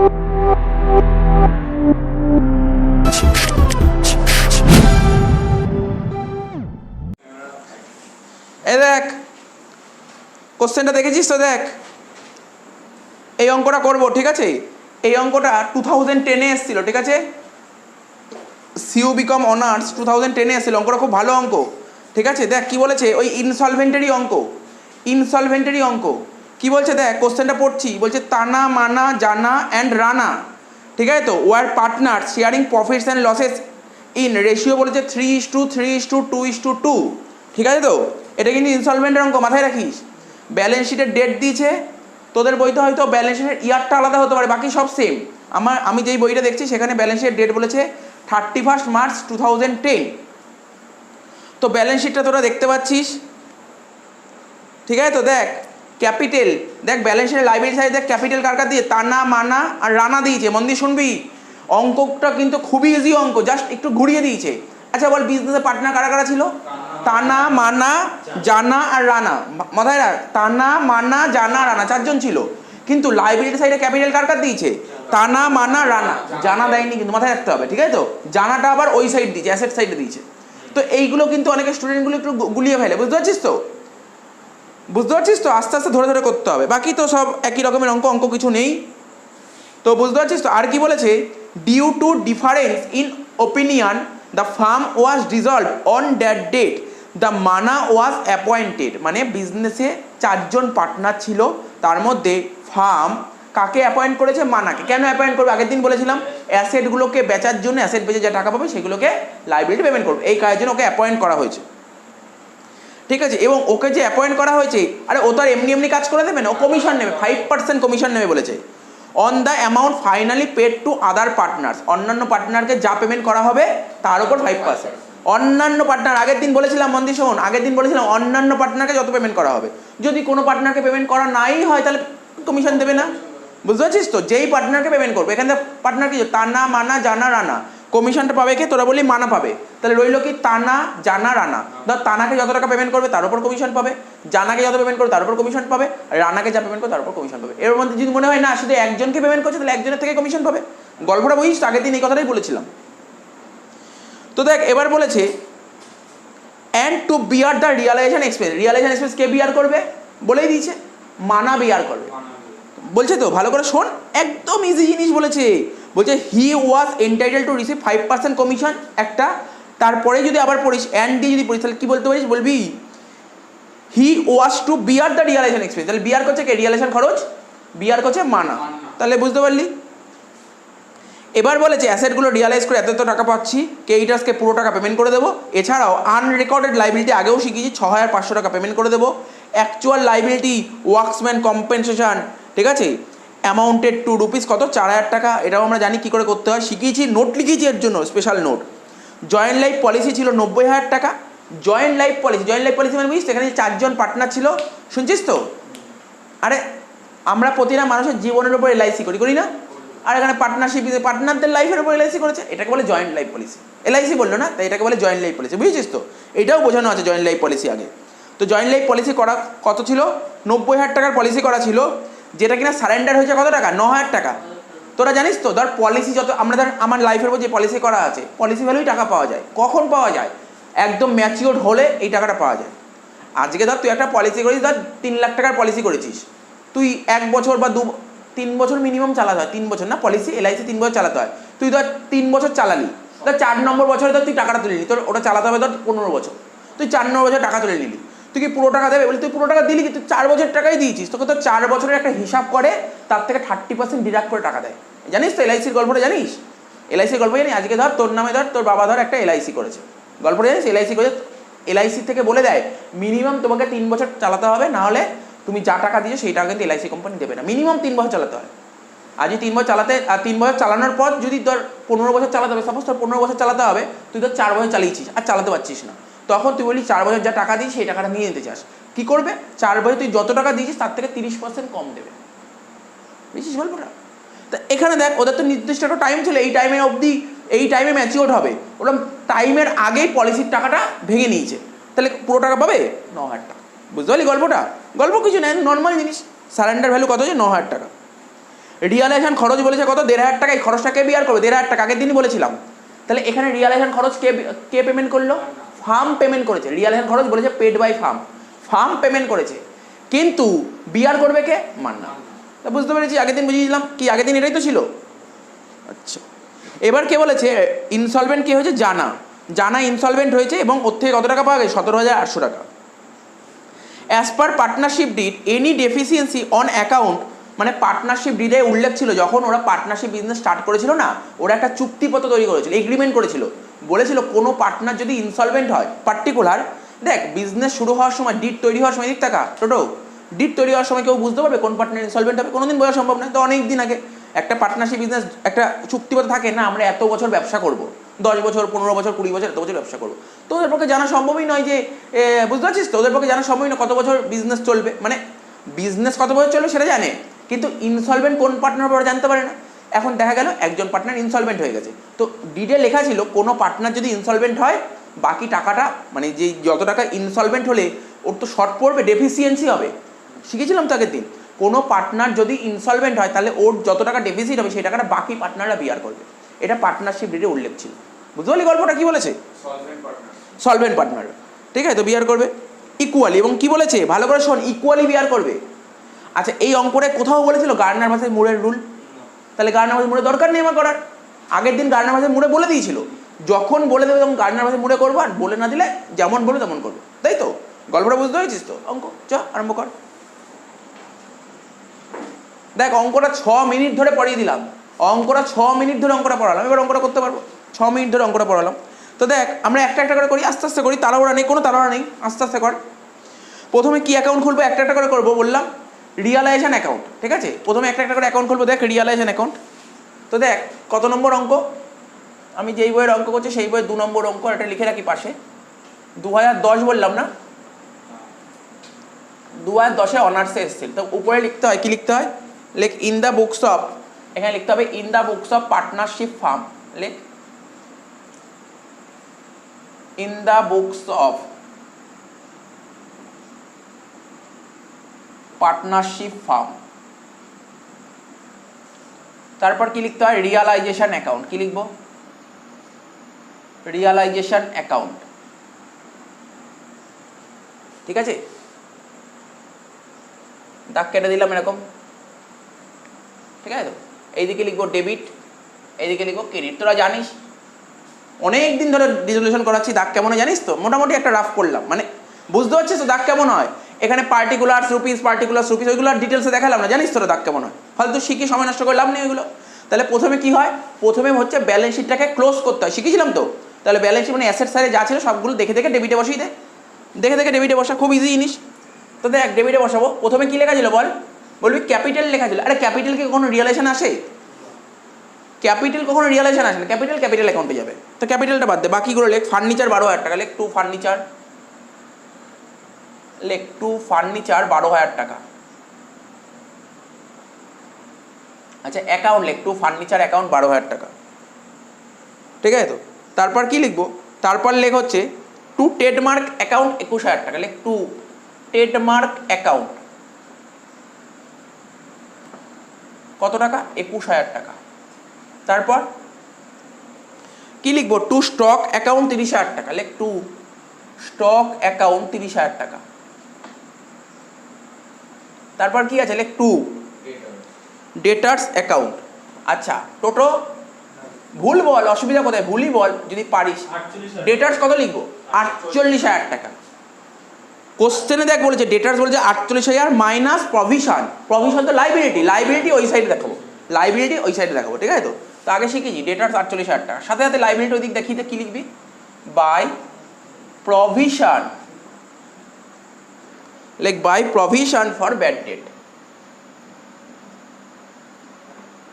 এই দেখ কোশ্চেনটা দেখেছিস তো, দেখ এই অঙ্কটা করবো, ঠিক আছে? এই অঙ্কটা 2010-এ এসেছিল, ঠিক আছে? সিইউ বিকম অনার্স 2010-এ এসেছিল, অঙ্কটা খুব ভালো অঙ্ক, ঠিক আছে? দেখ কি বলেছে, ওই ইনসলভেন্টেরই অঙ্ক কি বলছে দেখ, কোশ্চেনটা পড়ছি, বলছে তানা মানা জানা অ্যান্ড রানা, ঠিক আছে? তো our partner sharing profits and losses in ratio বলেছে 3:3:2:2, ঠিক আছে? তো এটা কিন্তু ইনসলভেন্টের অঙ্ক, মাথায় রাখিস। ব্যালেন্স শিটের ডেট দিয়েছে, তোদের বইতে হয়তো ব্যালেন্স শিটের ইয়ারটা আলাদা হতে পারে, বাকি সব সেম। আমি যেই বইটা দেখছি সেখানে ব্যালেন্স শিটের ডেট বলেছে 31 মার্চ 2010। তো ব্যালেন্স শিটটা তোরা দেখতে পাচ্ছিস, ঠিক আছে? তো দেখ ক্যাপিটাল, দেখ ব্যালেন্স শিটের লাইব্রেরি সাইড, দেখ ক্যাপিটাল কার কার দিয়ে, তানা মানা আর রানা দিয়েছে। মন দিয়ে শুনবি, অঙ্কটা কিন্তু খুবই ইজি অঙ্ক, জাস্ট একটু ঘুরিয়ে দিয়েছে। আচ্ছা বল, বিজনেসের পার্টনার কারা কারা ছিল? তানা মানা জানা আর রানা, মাথায় রাখ, তানা মানা জানা রানা, চারজন ছিল। কিন্তু লাইব্রেরি সাইডে ক্যাপিটাল কার কার দিয়েছে? তানা মানা রানা, জানা দেয়নি, কিন্তু মাথায় রাখতে হবে, ঠিক আছে? তো জানাটা আবার ওই সাইড দিয়েছে, অ্যাসেট সাইডে দিয়েছে। তো এইগুলো কিন্তু অনেকে স্টুডেন্টগুলো একটু গুলিয়ে ফেলে, বুঝতে পারছিস তো? আস্তে আস্তে ধরে ধরে করতে হবে, বাকি তো সব একই রকমের অঙ্ক কিছু নেই। তো বুঝতে পারছিস তো? আর কি বলেছে, due to difference in opinion the firm was dissolved on that date, the manner was appointed. মানে বিজনেসে চারজন পার্টনার ছিল, তার মধ্যে ফার্ম কাকে অ্যাপয়েন্ট করেছে? মানাকে। কেন অ্যাপয়েন্ট করবে? আগের দিন বলেছিলাম অ্যাসেটগুলোকে বেচার জন্য, অ্যাসেট বেচে যা টাকা পাবে সেগুলোকে লাইবিলিটি পেমেন্ট করবে, এই কাজের জন্য ওকে অ্যাপয়েন্ট করা হয়েছে, ঠিক আছে? এবং ওকে যে অ্যাপয়েন্ট করা হয়েছে, আরে ও তো আর এমনি কাজ করে দেবে না, ও কমিশন নেবে, 5% কমিশন নেবে বলেছে। On the amount finally paid to other partners, অন্যান্য পার্টনারকে যা পেমেন্ট করা হবে তার উপর 5%। অন্যান্য পার্টনার, আগের দিন বলেছিলাম, মন্দি শোন, আগের দিন বলেছিলাম অন্যান্য পার্টনারকে যত পেমেন্ট করা হবে, যদি কোনো পার্টনারকে পেমেন্ট করা নাই হয় তাহলে কমিশন দেবে না, বুঝতে পারছিস তো? যেই পার্টনারকে পেমেন্ট করবে, এখানে পার্টনার কি, তানা মানা জানা রানা, কমিশনটা পাবে কে? তোরা বলি মানা পাবে, তাহলে রইল কি তানা জানা রানা। ধর তানাকে যত টাকা পেমেন্ট করবে তার উপর কমিশন পাবে, জানাকে যত পেমেন্ট করবে তার উপর কমিশন পাবে, আর রানাকে যা পেমেন্ট করবে তার উপর কমিশন পাবে। এর মধ্যে যদি মনে হয় না শুধু একজনকে পেমেন্ট করছে, তাহলে একজনের থেকে কমিশন পাবে। গল্পটা বুঝিস? আগের দিন এই কথাটাই বলেছিলাম। তো দেখ এবার বলেছে and to bear the realization expense, realization expense কে বিয়ার করবে? বলেই দিয়েছে, মানা বিয়ার করবে, বলছে তো, ভালো করে শোন, একদম ইজি জিনিস বলেছে। বলছে হি ওয়াজ এন্টাইটেল টু রিসিভ 5% কমিশন একটা, তারপরে যদি আবার পড়িস অ্যান্ড দিয়ে যদি পড়িস তাহলে কি বলতে পারিস? বলবি he was to bear the realization expense, তাহলে বিয়ার করছে কে? রিয়ালাইজেশন খরচ বিয়ার করছে মানা, তাহলে বুঝতে পারলি? এবার বলেছে অ্যাসেটগুলো রিয়ালাইজ করে এত টাকা পাচ্ছি, ক্রেডিটার্সকে পুরো টাকা পেমেন্ট করে দেবো। এছাড়াও আনরেকর্ডেড লাইবিলিটি আগেও শিখিয়েছি, 6,500 টাকা পেমেন্ট করে দেবো। অ্যাকচুয়াল লাইবিলিটি ওয়ার্কসম্যান কম্পেনসেশন, ঠিক আছে, অ্যামাউন্টেড টু রুপিস কত? 4,000 টাকা। এটাও আমরা জানি কী করে করতে হয়, শিখিয়েছি, নোট লিখিয়েছি এর জন্য, special note. Joint life policy ছিল 90,000 টাকা। জয়েন্ট লাইফ পলিসি মানে বুঝিস, এখানে 4জন পার্টনার ছিল, শুনছিস তো? আরে আমরা প্রতিটা মানুষের জীবনের উপর এলআইসি করি না? আর এখানে পার্টনারশিপ, পার্টনারদের লাইফের উপর এলআইসি করেছে, এটাকে বলে জয়েন্ট লাইফ পলিসি। এলআইসি বললো না, তাই এটাকে বলে জয়েন্ট লাইফ পলিসি, বুঝেছিস তো? এটাও বোঝানো আছে জয়েন্ট লাইফ পলিসি আগে। তো জয়েন্ট লাইফ পলিসি করা কত ছিল? 90,000 টাকার পলিসি করা ছিল, যেটা কিনা সারেন্ডার হয়েছে কত টাকা? 9,000 টাকা। তোরা জানিস তো, ধর পলিসি যত, আমরা ধর আমার লাইফের উপর যে পলিসি করা আছে, পলিসি ভ্যালুই টাকা পাওয়া যায়। কখন পাওয়া যায়? একদম ম্যাচিওর হলে এই টাকাটা পাওয়া যায়। আজকে ধর তুই একটা পলিসি করিস, ধর 3 লাখ টাকার পলিসি করেছিস, তুই 1 বছর বা 3 বছর মিনিমাম চালাতে হয়, 3 বছর না, পলিসি এলআইসি 3 বছর চালাতে হয়। তুই ধর 3 বছর চালালি, ধর 4 নম্বর বছরে ধর তুই টাকাটা তুলে নিলি, তোর ওটা চালাতে হবে ধর 15 বছর, তুই 4 নম্বর বছর টাকা তুলে নিলি, তুই কি পুরো টাকা দেবে? বলি তুই পুরো টাকা দিলি, কিন্তু 4 বছর টাকাই দিয়েছিস, তোকে তো 4 বছরের একটা হিসাব করে তার থেকে 30% ডিডাক্ট করে টাকা দেয়। জানিস তো এলআইসির গল্পটা? জানিস এলআইসির গল্প? জানি আজকে ধর তোর নামে, ধর তোর বাবা ধর একটা এলআইসি করেছে, গল্পটা জানিস? এলআইসি করে এলআইসি থেকে বলে দেয় মিনিমাম তোমাকে 3 বছর চালাতে হবে, না হলে তুমি যা টাকা দিয়েছো সেই টাকা কিন্তু এলআইসি কোম্পানি দেবে না, মিনিমাম 3 বছর চালাতে হয়। আজই 3 বছর চালাতে, আর 3 বছর চালানোর পর যদি ধর 15 বছর চালাতে হবে, সাপোজ তোর 15 বছর চালাতে হবে, তুই ধর 4 বছর চালিয়েছিস আর চালাতে পারছিস না, তখন তুই বলি 4 বছর যা টাকা দিস সেই টাকাটা নিয়ে নিতে চাস, কী করবে? 4 বছর তুই যত টাকা দিয়েছিস তার থেকে 30% কম দেবে, বুঝছিস গল্পটা? তা এখানে দেখ ওদের তো নির্দিষ্ট একটা টাইম ছিল, এই টাইমের অবধি, এই টাইমে ম্যাচিওর হবে, ওরা টাইমের আগেই পলিসির টাকাটা ভেঙে নিয়েছে, তাহলে পুরো টাকা পাবে 9,000 টাকা। বুঝতে পারলি গল্পটা? গল্প কিছু নেই, নর্মাল জিনিস। সারেন্ডার ভ্যালু কত হচ্ছে? 9,000 টাকা। রিয়ালাইজেশন খরচ বলেছে কত 1,500 টাকা, এই খরচটাকে বিয়ার করবে 1,500 টাকা, আগের দিনই বলেছিলাম। তাহলে এখানে রিয়ালাইজেশন খরচ কে পেমেন্ট করলো? ফার্ম পেমেন্ট করেছে। রিয়ালাইজেশন খরচ বলেছে paid by firm, firm payment করেছে, কিন্তু বিয়ার করবে কে? মান্না। তা বুঝতে পেরেছি, আগের দিন বুঝিয়েছিলাম কি, আগের দিন এটাই তো ছিল। আচ্ছা, এবার কে বলেছে ইনসলভেন্ট কে হয়েছে? জানা। জানা ইনসলভেন্ট হয়েছে এবং ওর থেকে কত টাকা পাওয়া গেছে? 17,800 টাকা। As per partnership did any deficiency on account, মানে পার্টনারশিপ ডিডে উল্লেখ ছিল যখন ওরা পার্টনারশিপ বিজনেস স্টার্ট করেছিল না, ওরা একটা চুক্তিপত্র তৈরি করেছিল, এগ্রিমেন্ট করেছিল, বলেছিল কোনো পার্টনার যদি ইনসলভেন্ট হয় পার্টিকুলার, দেখ বিজনেস শুরু হওয়ার সময় ডিড তৈরি হওয়ার সময়, দিক টাকা টোটো ডিড তৈরি হওয়ার সময় কেউ বুঝতে পারবে কোন পার্টনার ইনসলভেন্ট হবে? কোনোদিন বোঝা সম্ভব নয়। তো অনেক দিন আগে একটা পার্টনারশিপ বিজনেস একটা চুক্তিপত্র থাকে না, আমরা এত বছর ব্যবসা করব, 10 বছর 15 বছর 20 বছর এত বছর ব্যবসা করবো, তো ওদের পক্ষে জানা সম্ভবই নয় যে, বুঝতে পারছিস তো, ওদের পক্ষে জানা সম্ভবই নয় কত বছর বিজনেস চলবে, মানে বিজনেস কত বছর চলবে সেটা জানে, কিন্তু ইনসলভেন্ট কোন পার্টনার ওরা জানতে পারে না। এখন দেখা গেল একজন পার্টনার ইনসলভেন্ট হয়ে গেছে, তো ডিডে লেখা ছিল কোনো পার্টনার যদি ইনসলভেন্ট হয় বাকি টাকাটা, মানে যে যত টাকা ইনসলভেন্ট হলে ওর তো শর্ট পড়বে, ডেফিসিয়েন্সি হবে, শিখেছিলাম তো আগের দিন। কোনো পার্টনার যদি ইনসলভেন্ট হয় তাহলে ওর যত টাকা ডেফিসিট হবে সেই টাকাটা বাকি পার্টনাররা বিয়ার করবে, এটা পার্টনারশিপ ডিডে উল্লেখ ছিল। বুঝতে পারলি গল্পটা কি বলেছে? সলভেন্ট পার্টনার, ঠিক আছে, তো বিয়ার করবে ইকুয়ালি, এবং কি বলেছে ভালো করে শোন, ইকুয়ালি বিয়ার করবে। আচ্ছা, এই অঙ্কটা কোথাও বলেছিল গার্নার ভার্সেস মুরের রুল? তাহলে গার্নার ভার্সেস মুরে দরকার নেই আমার করার, আগের দিন গার্নার ভার্সেস মুরে বলে দিয়েছিল, যখন বলে দেবে তখন গার্নার ভার্সেস মুরে করবো, আর বলে না দিলে যেমন বলে তেমন করবো, তাই তো? গল্পটা বুঝতে পেরেছিস তো? অঙ্ক চ আরম্ভ কর। দেখ অঙ্কটা 6 মিনিট ধরে পড়িয়ে দিলাম, অঙ্কটা 6 মিনিট ধরে অঙ্কটা পড়ালাম, এবার অঙ্কটা করতে পারবো, 6 মিনিট ধরে অঙ্কটা পড়ালাম। তো দেখ আমরা একটা একটা করে করি, আস্তে আস্তে করি, তাড়াহুড়া নেই, কোনো তাড়াহুড়া নেই, আস্তে আস্তে কর। প্রথমে কি অ্যাকাউন্ট খুলবো? একটা একটা করে করবো, বললাম রিয়ালাইজেশন অ্যাকাউন্ট, ঠিক আছে, প্রথমে একটা একটা করে অ্যাকাউন্ট খুলবো। দেখ রিয়ালাইজেশন অ্যাকাউন্ট, তো দেখ কত নম্বর অঙ্ক, আমি যেই বইয়ের অঙ্ক করছি সেই বইয়ের 2 নম্বর অঙ্ক, এটা লিখে রাখি পাশে। 2010 বললাম না, 2010-এ অনার্সে এসেছিল, তো উপরে লিখতে হয়, কি লিখতে হয়? লেখ ইন দ্য বুকস অফ, এখানে লিখতে হবে in the books of partnership firm, লেখ in the books of partnership firm. তারপর কি লিখতে হয়? রিয়ালাইজেশন অ্যাকাউন্ট, কি লিখবো? রিয়ালাইজেশন অ্যাকাউন্ট, ঠিক আছে, দাগ কেটে দিলাম এরকম, ঠিক আছে তো? এইদিকে লিখবো ডেবিট, এইদিকে লিখবো ক্রেডিট। তোরা জানিস অনেক দিন ধরে রিজলিউশন করাচ্ছি, দাগ কেমন হয় জানিস তো? মোটামুটি একটা রাফ করলাম, মানে বুঝতে পারছিস তো দাগ কেমন হয়? এখানে পার্টিকুলার্স রুপিস, ওইগুলো ডিটেলসে দেখালাম না, জানিস তোরা দাগ কেমন হয়? ফালতু শিখি সময় নষ্ট করে লাভ নেই ওইগুলো। তাহলে প্রথমে কি হয়? প্রথমে হচ্ছে ব্যালেন্স শিটটাকে ক্লোজ করতে হয়, শিখেছিলাম তো। তাহলে ব্যালেন্স শিট মানে অ্যাসেট সাইডে যা ছিল সবগুলো দেখে দেখে ডেবিটে বসিয়ে দে, দেখে দেখে ডেবিটে বসা, খুব ইজি জিনিস। তো দেখ ডেবিটে বসাবো, প্রথমে কি লেখা ছিল বল? বলবি ক্যাপিটাল লেখা ছিল। আরে ক্যাপিটাল কি কখনো রিয়ালাইজেশন আসে? ক্যাপিটাল কখনো রিয়ালাইজেশন আসে না, ক্যাপিটাল অ্যাকাউন্টে যাবে। তো ক্যাপিটালটা বাদ দে, বাকিগুলো লেখ। ফার্নিচার 12,000 টাকা, লেখ টু ফার্নিচার, লেখ টু ফার্নিচার 12,000 টাকা। আচ্ছা অ্যাকাউন্ট লেখ টু ফার্নিচার অ্যাকাউন্ট 12,000 টাকা, ঠিক আছে তো? তারপর কি লিখবো? তারপর লেখ হচ্ছে টু ট্রেডমার্ক অ্যাকাউন্ট 21,000 টাকা, লেখ টু ট্রেডমার্ক অ্যাকাউন্ট কত টাকা? 21,000 টাকা। তারপর কি লিখবো? টু স্টক অ্যাকাউন্ট 30,000 টাকা, লেখ টু স্টক অ্যাকাউন্ট 30,000 টাকা। তারপর কি আছে? লেখ টু ডেটার্স অ্যাকাউন্ট। আচ্ছা টোটো ভুল বল, অসুবিধা কোথায়? ভুলই বল যদি পারিস। ডেটার্স কত লিখবো? 48,000 টাকা। কোশ্চেনে দেখ বলেছে ডেটার্স বলেছে 48,000 মাইনাস প্রভিশন, প্রভিশন তো লাইবিলিটি ওই সাইডে দেখাবো, ঠিক আছে তো? তো আগে শিখেছি ডেটার্স 48,000 টাকা, সাথে সাথে লাইবিলিটি ওই দিক দেখিতে কি লিখবি? বাই প্রভিশন, লেখ by provision for bad debt,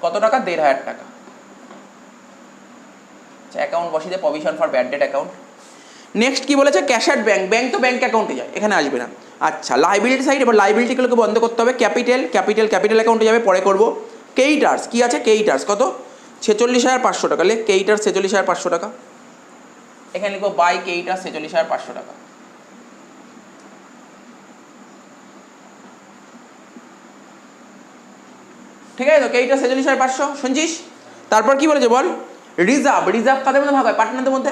কত টাকা? 1,500 টাকা। আচ্ছা অ্যাকাউন্ট বসিয়ে দে, provision for bad debt account. Next কি বলেছে? ক্যাশ অ্যাট ব্যাংক, ব্যাংক তো ব্যাংক অ্যাকাউন্টে যায়, এখানে আসবে না। আচ্ছা লাইবিলিটি সাইড, এবার লাইবিলিটিগুলোকে বন্ধ করতে হবে। ক্যাপিটাল অ্যাকাউন্টে যাবে, পরে করবো। ক্রেডিটার্স কি আছে? ক্রেডিটার্স কত? 46,500 টাকা, লেখ ক্রেডিটার্স 46,500 টাকা। এখানে লিখবো বাই ক্রেডিটার্স 46,500 টাকা। ঠিক আছে তো, কেইটা 46,500 শুনছিস। তারপর কি বলেছে বল, রিজার্ভ, রিজার্ভ কাদের মধ্যে ভাগ হয়, পার্টনারদের মধ্যে।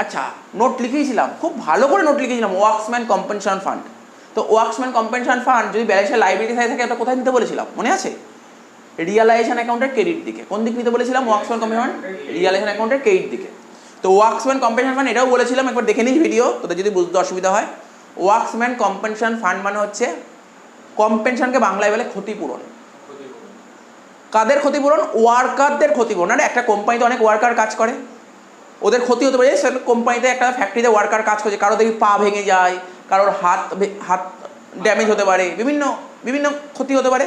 আচ্ছা নোট লিখেছিলাম, খুব ভালো করে নোট লিখেছিলাম, ওয়ার্কসম্যান কম্পেনসেশন ফান্ড। তো ওয়ার্কসম্যান কম্পেনসেশন ফান্ড যদি ব্যালেন্সের লাইবিলিটি সাইড থাকে, এটা কোথায় নিতে বলেছিলাম মনে আছে, রিয়ালাইজেশন অ্যাকাউন্টের ক্রেডিট দিকে। কোন দিক নিতে বলেছিলাম, ওয়ার্কসম্যান কম্পেনসেশন রিয়ালাইজেশন অ্যাকাউন্টের ক্রেডিট দিকে। তো ওয়ার্কসম্যান কম্পেনসেশন ফান্ড এটাও বলেছিলাম, একবার দেখে নিস ভিডিও, তোদের যদি বুঝতে অসুবিধা হয়। ওয়ার্কসম্যান কম্পেনসেশন ফান্ড মানে হচ্ছে, কম্পেনশনকে বাংলায় বলে ক্ষতিপূরণ। কাদের ক্ষতিপূরণ, ওয়ার্কারদের ক্ষতিপূরণ। আরে একটা কোম্পানিতে অনেক ওয়ার্কার কাজ করে, ওদের ক্ষতি হতে পারে। সেটা কোম্পানিতে একটা ফ্যাক্টরিতে ওয়ার্কার কাজ করছে, কারো দেখি পা ভেঙে যায়, কারোর হাত ড্যামেজ হতে পারে, বিভিন্ন বিভিন্ন ক্ষতি হতে পারে।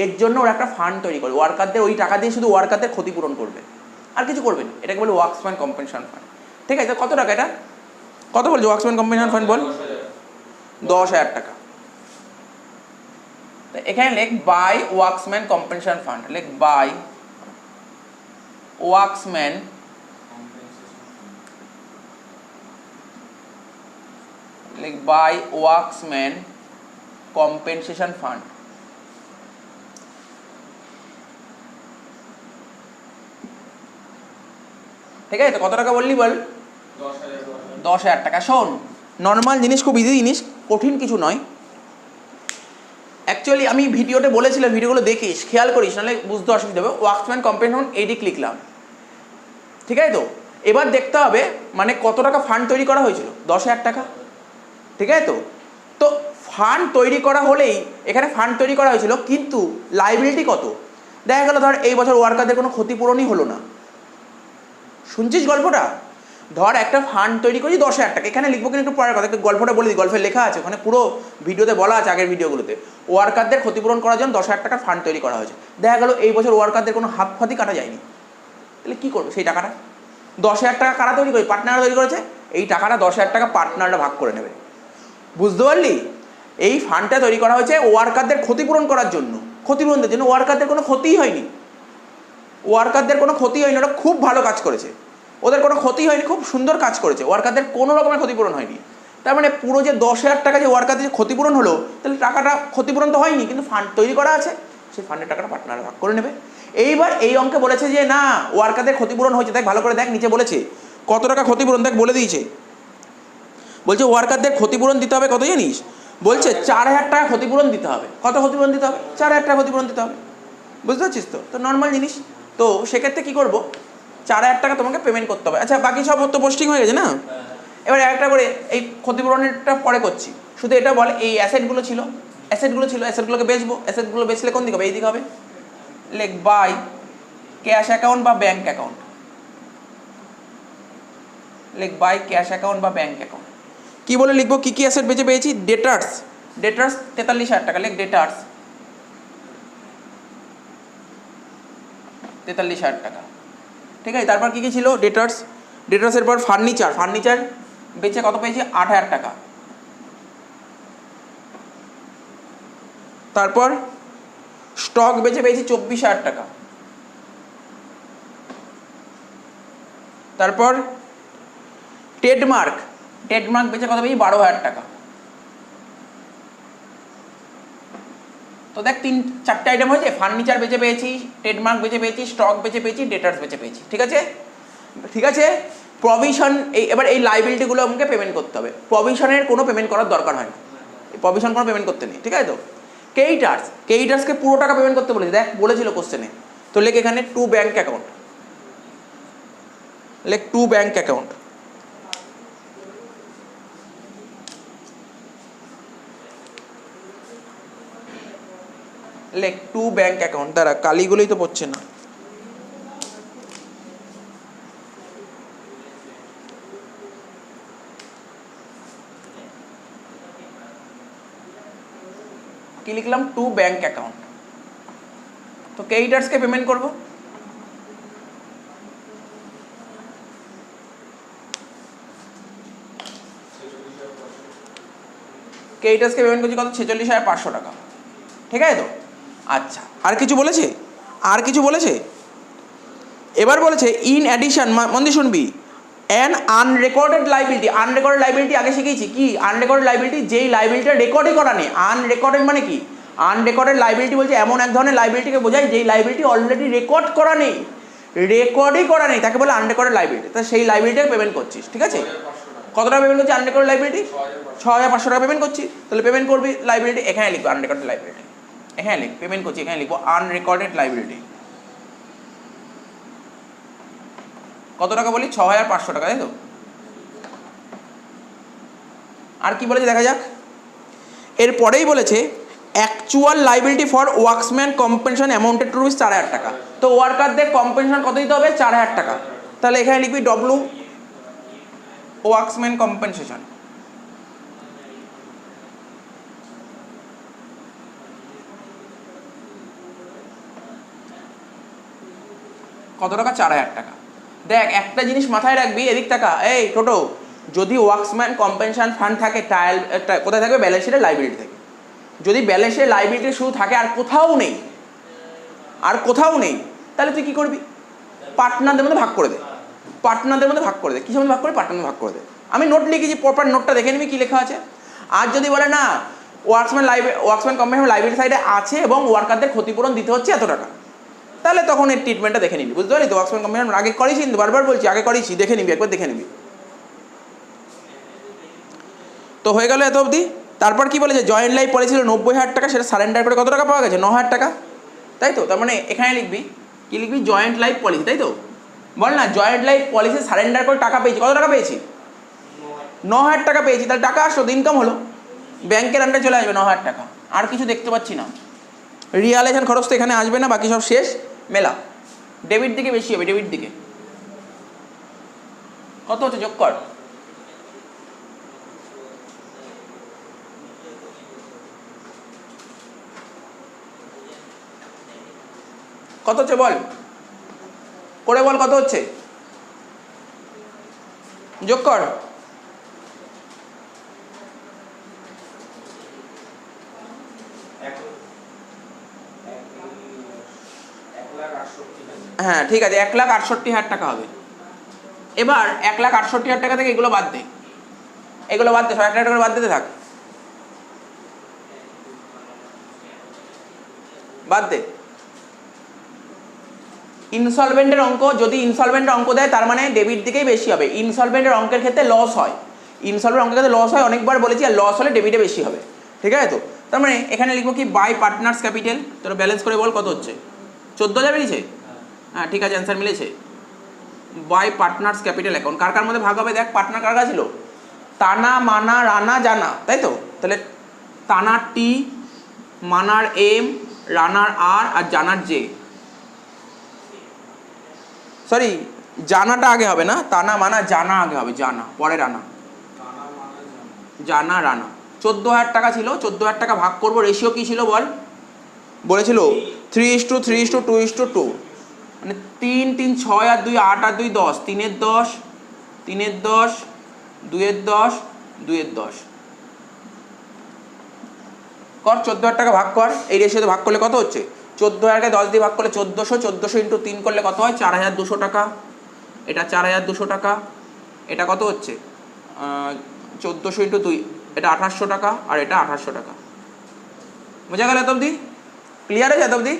এর জন্য ওরা একটা ফান্ড তৈরি করে, ওয়ার্কারদের ওই টাকা দিয়ে শুধু ওয়ার্কারদের ক্ষতিপূরণ করবে, আর কিছু করবে না। এটাকে বলে ওয়ার্কসম্যান কম্পেনসেশন ফান্ড। ঠিক আছে, কত টাকা এটা, কত বলছে ওয়ার্কসম্যান কম্পেনসেশন ফান্ড বল, 10,000 টাকা। এখানে লেখ বাই ওয়ার্কসম্যান কম্পেনসেশন ফান্ড, লেখ বাই ওয়ার্কসম্যান বাই ওয়ার্কসম্যান কম্পেনসেশন ফান্ড। ঠিক আছে তো, কত টাকা বললি বল, 10,000 টাকা। শোন, নর্মাল জিনিস, খুব ইজি জিনিস, কঠিন কিছু নয়। অ্যাকচুয়ালি আমি ভিডিওতে বলেছিলাম, ভিডিওগুলো দেখিস, খেয়াল করিস, নাহলে বুঝতে অসুবিধা হবে। ওয়ার্কসম্যান কম্পেনসেশন এডিক লিখলাম, ঠিক আছে তো। এবার দেখতে হবে মানে কত টাকা ফান্ড তৈরি করা হয়েছিল, 10,000 টাকা। ঠিক আছে তো, তো ফান্ড তৈরি করা হলেই, এখানে ফান্ড তৈরি করা হয়েছিল, কিন্তু লাইবিলিটি কত, দেখা গেল ধর এই বছর ওয়ার্কারদের কোনো ক্ষতিপূরণই হলো না। শুনছিস গল্পটা, ধর একটা ফান্ড তৈরি করি 10,000 টাকা, এখানে লিখবো কিন্তু একটু পরের কথা, গল্পটা বলে দিই, গল্পে লেখা আছে, ওখানে পুরো ভিডিওতে বলা আছে, আগের ভিডিওগুলোতে। ওয়ার্কারদের ক্ষতিপূরণ করার জন্য 10,000 টাকার ফান্ড তৈরি করা হয়েছে। দেখা গেল এই বছর ওয়ার্কারদের কোনো হাত ফাতি কাটা যায়নি, তাহলে কী করবে সেই টাকাটা, 10,000 টাকা কারা তৈরি করে, পার্টনাররা তৈরি করেছে, এই টাকাটা 10,000 টাকা পার্টনাররা ভাগ করে নেবে। বুঝতে পারলি, এই ফান্ডটা তৈরি করা হয়েছে ওয়ার্কারদের ক্ষতিপূরণ করার জন্য, ক্ষতিপূরণের জন্য। ওয়ার্কারদের কোনো ক্ষতিই হয়নি, ওয়ার্কারদের কোনো ক্ষতি হয়নি, ওরা খুব ভালো কাজ করেছে, ওদের কোনো ক্ষতি হয়নি, খুব সুন্দর কাজ করেছে, ওয়ার্কারদের কোনো রকমের ক্ষতিপূরণ হয়নি। তার মানে পুরো যে 10,000 টাকা যে ওয়ার্কারদের যে ক্ষতিপূরণ হলো, তাহলে টাকাটা ক্ষতিপূরণ তো হয়নি, কিন্তু ফান্ড তৈরি করা আছে, সেই ফান্ডের টাকাটা পার্টনাররা ভাগ করে নেবে। এইবার এই অঙ্কে বলেছে যে না, ওয়ার্কারদের ক্ষতিপূরণ হয়েছে, দেখ ভালো করে দেখ, নিচে বলেছে কত টাকা ক্ষতিপূরণ, দেখ বলে দিয়েছে, বলছে ওয়ার্কারদের ক্ষতিপূরণ দিতে হবে কত জানিস, বলছে 4,000 টাকা ক্ষতিপূরণ দিতে হবে। কত ক্ষতিপূরণ দিতে হবে, 4,000 টাকা ক্ষতিপূরণ দিতে হবে। বুঝতে পারছিস তো, তো নর্মাল জিনিস। তো সেক্ষেত্রে কী করবো, 4,000 টাকা তোমাকে পেমেন্ট করতে হবে। আচ্ছা বাকি সব তো পোস্টিং হয়ে গেছে না, এবার একটা করে এই ক্ষতিপূরণেরটা পরে করছি, শুধু এটা বল, এই অ্যাসেটগুলো ছিল, অ্যাসেটগুলোকে বেচবো, অ্যাসেটগুলো বেচলে কোন দিকে হবে, এই দিকে হবে। লেখ বাই ক্যাশ অ্যাকাউন্ট বা ব্যাঙ্ক অ্যাকাউন্ট, লেখ বাই ক্যাশ অ্যাকাউন্ট বা ব্যাঙ্ক অ্যাকাউন্ট। কী বলে লিখবো, কী কী অ্যাসেট বেচে পেয়েছি, ডেটার্স, 43,000 টাকা, লেখ ডেটার্স 43,000 টাকা। ঠিক আছে, তারপর কী কী ছিল, ডেটার্সের পর ফার্নিচার বেচে কত পেয়েছি, 8,000 টাকা। তারপর স্টক বেচে পেয়েছি 24,000 টাকা। তারপর ট্রেডমার্ক বেচে কত পেয়েছি, 12,000 টাকা। তো দেখ 4টে আইটেম হয়েছে, ফার্নিচার বেচে পেয়েছি, ট্রেডমার্ক বেচে পেয়েছি, স্টক বেচে পেয়েছি, ডেটার্স বেচে পেয়েছি। ঠিক আছে, ঠিক আছে। প্রভিশন, এবার এই লাইবিলিটিগুলো আমাকে পেমেন্ট করতে হবে। প্রভিশনের কোনো পেমেন্ট করার দরকার হয় না, প্রভিশন কোনো পেমেন্ট করতে নেই। ঠিক আছে তো, ক্রেডিটার্সকে পুরো টাকা পেমেন্ট করতে বলেছি, দেখ বলেছিল কোশ্চেনে। তো লেখ এখানে টু ব্যাঙ্ক অ্যাকাউন্ট, লেখ টু ব্যাঙ্ক অ্যাকাউন্ট। লেখ টু ব্যাঙ্ক অ্যাকাউন্ট, দ্বারা কালিগুলোই তো পড়ছে না। কি লিখলাম, টু ব্যাঙ্ক অ্যাকাউন্ট। তো ক্রেডিটার্সকে পেমেন্ট করব, ক্রেডিটার্সকে পেমেন্ট করছি কত, 46,500 টাকা। ঠিক আছে তো, আচ্ছা আর কিছু বলেছে, এবার বলেছে ইন অ্যাডিশন, মন দিয়ে শুনবি, অ্যান আনরেকর্ডেড লাইবিলিটি আগে শিখেছি কি, আনরেকর্ডেড লাইবিলিটি, যেই লাইবিলিটিটা রেকর্ডই করা নেই। আনরেকর্ডেড মানে কি, আনরেকর্ডেড লাইবিলিটি বলছে এমন এক ধরনের লাইবিলিটিকে বোঝায় যেই লাইবিলিটি অলরেডি রেকর্ড করা নেই, রেকর্ডই করা নেই, তাকে বলে আনরেকর্ডেড লাইবিলিটি। তা সেই লাইবিলিটিকে পেমেন্ট করছিস, ঠিক আছে? কত টাকা পেমেন্ট করছিস আনরেকর্ডেড লাইবিলিটি? 6500 টাকা পেমেন্ট করছি। তাহলে পেমেন্ট করবি লাইবিলিটি, এখানে লিখবো আনরেকর্ডেড লাইবিলিটি, এখানে লিখ পেমেন্ট করছি, এখানে লিখবো আনরেকর্ডেড লাইবিলিটি। কত টাকা বলি? 6500 টাকা, তাই তো? আর কি বলেছে দেখা যাক। এরপরেই বলেছে actual liability for workmen's compensation amounted to rupees 4000 টাকা। তো ওয়ার্কারদের কম্পেনশন কত দিতে হবে? 4000 টাকা। তাহলে এখানে লিখবি ডব্লু ওয়ার্কসম্যান কম্পেনসেশন। কত টাকা? 4000 টাকা। দেখ একটা জিনিস মাথায় রাখবি, এদিক টাকা, এই টোটো, যদি ওয়ার্কসম্যান কম্পেনশন ফান্ড থাকে ট্রায়াল কোথায় থাকবে? ব্যালেন্স শিটের লাইবিলিটি থাকে। যদি ব্যালেন্স শিটের লাইবিলিটি শুধু থাকে আর কোথাও নেই, আর কোথাও নেই, তাহলে তুই কী করবি? পার্টনারদের মধ্যে ভাগ করে দে, পার্টনারদের মধ্যে ভাগ করে দে। কিসের মধ্যে ভাগ করে? পার্টনারদের ভাগ করে দে। আমি নোট লিখেছি, প্রপার নোটটা দেখে নিবি কী লেখা আছে। আর যদি বলে না ওয়ার্কসম্যান কম্পেনশন লাইবিলিটি সাইডে আছে এবং ওয়ার্কারদের ক্ষতিপূরণ দিতে হচ্ছে এত টাকা, তাহলে তখন এর ট্রিটমেন্টটা দেখে নিবি, বুঝতে পারলি তো? ওয়ার্কসম্যান কম্পেনশন আগে করেছি, কিন্তু বারবার বলছি আগে করেছি, দেখে নিবি, একবার দেখে নিবি। তো হয়ে গেল এত অবধি। তারপর কি বলেছে? জয়েন্ট লাইফ পলিসি ছিল 90,000 টাকা, সেটা সারেন্ডার করে কত টাকা পাওয়া গেছে? 9,000 টাকা, তাই তো? তার মানে এখানে লিখবি, কি লিখবি? জয়েন্ট লাইফ পলিসি, তাই তো? বল না, জয়েন্ট লাইফ পলিসি সারেন্ডার করে টাকা পেয়েছি, কত টাকা পেয়েছি? 9,000 টাকা পেয়েছি। তাহলে টাকা আসলো, ইনকাম হলো, ব্যাংকের আন্ডারে চলে আসবে 9,000 টাকা। আর কিছু দেখতে পাচ্ছি না, রিয়ালাইজেশন খরচ তো এখানে আসবে না, বাকি সব শেষ মেলা। ডেবিট দিকে বেশি হবে, ডেবিট দিকে কত হচ্ছে? যোগ কর। কত হচ্ছে বল, করে বল কত হচ্ছে, যোগ কর। হ্যাঁ ঠিক আছে, 1,68,000 টাকা হবে। এবার 1,68,000 টাকা থেকে এগুলো বাদ দে, এগুলো বাদ দে, 1 লাখ টাকা করে বাদ দিতে থাক, বাদ দে। ইনসলভেন্টের অঙ্ক, যদি ইনসলভেন্টের অঙ্ক দেয় তার মানে ডেবিট দিকেই বেশি হবে। ইনসলভেন্টের অঙ্কের ক্ষেত্রে লস হয়, ইনসলভেন্ট অঙ্কের ক্ষেত্রে লস হয়, অনেকবার বলেছি, আর লস হলে ডেবিটে বেশি হবে, ঠিক আছে তো? তার মানে এখানে লিখবো কি? By partners capital. তোর ব্যালেন্স করে বল কত হচ্ছে? 14,000 বেরিয়েছে? হ্যাঁ ঠিক আছে, অ্যান্সার মিলেছে। By partners capital account. কার কার মধ্যে ভাগ হবে? দেখ পার্টনার কার কার ছিল? তানা, মানা, রানা, জানা, তাই তো? তাহলে তানার টি, মানার এম, রানার আর, আর জানার জে। সরি, জানাটা আগে হবে না, তানা মানা জানা আগে হবে, জানা পরে রানা, জানা রানা। 14,000 টাকা ছিল, 14,000 টাকা ভাগ করবো, রেশিও কী ছিল বল? বলেছিল 3:3:2:2, মানে 3 3 6 আর 2 8 আর 2 10, 3-এর 10, 3-এর 10, 2-এর 10, 2-এর 10 কর। 14,000 টাকা ভাগ কর, এই রেশিওতে ভাগ করলে কত হচ্ছে? 14,000কে 10 দিয়ে ভাগ করলে 1400, 1400 ইন্টু 3 করলে কত হয়? 4,200 টাকা। এটা 4,200 টাকা, এটা কত হচ্ছে? 1400 ইন্টু 2, এটা 2,800 টাকা, আর এটা 2,800 টাকা। বোঝা গেল এত অবধি? ক্লিয়ার হয়েছে এত অবধি?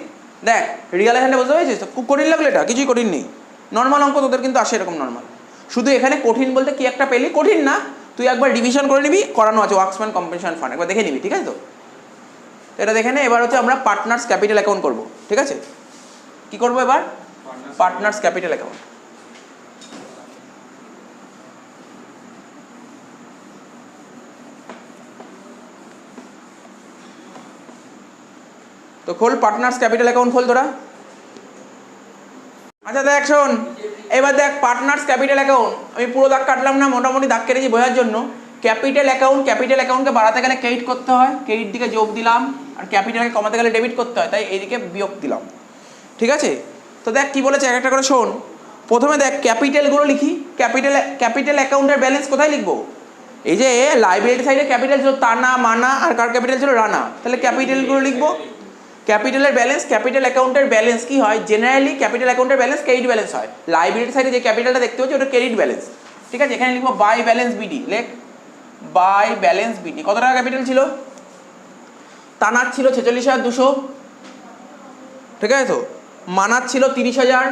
দেখ রিয়ালাইজেশনটা বুঝতে পেরেছিস? খুব কঠিন লাগলো এটা? কিছুই কঠিন নেই, নর্মাল অঙ্ক তোদের কিন্তু আসে এরকম নর্মাল। শুধু এখানে কঠিন বলতে কি একটা পেলি, কঠিন না, তুই একবার রিভিশন করে নিবি, করানো আছে ওয়ার্কসম্যান কম্পেনশন ফান্ড, একবার দেখে নিবি, ঠিক আছে তো? এটা দেখে নে। এবার হচ্ছে আমরা পার্টনার্স ক্যাপিটাল অ্যাকাউন্ট করবো, ঠিক আছে? কি করবো এবার? Partners capital account. তো খোল পার্টনার্স ক্যাপিটাল অ্যাকাউন্ট, খোল তোরা। আচ্ছা দেখ শোন, এবার দেখ পার্টনার্স ক্যাপিটাল অ্যাকাউন্ট, আমি পুরো দাগ কাটলাম না, মোটামুটি দাগ কেটেছি বোঝার জন্য। ক্যাপিটাল অ্যাকাউন্ট, ক্যাপিটাল অ্যাকাউন্টকে বাড়াতে গেলে ক্রেডিট করতে হয়, ক্রেডিট দিকে যোগ দিলাম, আর ক্যাপিটালকে কমাতে গেলে ডেবিট করতে হয়, তাই এইদিকে বিয়োগ দিলাম, ঠিক আছে? তো দেখ কি বলেছে এক একটা করে শোন। প্রথমে দেখ ক্যাপিটালগুলো লিখি। ক্যাপিটাল অ্যাকাউন্টের ব্যালেন্স কোথায় লিখবো? এই যে লাইবিলিটি সাইডে ক্যাপিটাল ছিল তানা, মানা, আর কার ক্যাপিটাল ছিল? রানা। তাহলে ক্যাপিটালগুলো লিখবো। ক্যাপিটালের ব্যালেন্স, ক্যাপিটাল অ্যাকাউন্টের ব্যালেন্স কি হয়? জেনারেলি ক্যাপিটাল অ্যাকাউন্টের ব্যালেন্স ক্রেডিট ব্যালেন্স হয়। লাইবিলিটি সাইডে যে ক্যাপিটালটা দেখতে হচ্ছে ওটা ক্রেডিট ব্যালেন্স, ঠিক আছে? এখানে লিখবো বাই ব্যালেন্স বিডি, লেখ বাই ব্যালেন্স বিডি। কত টাকা ক্যাপিটাল ছিল? তানার ছিল 46,200, ঠিক আছে তো, মানার ছিল 30,000,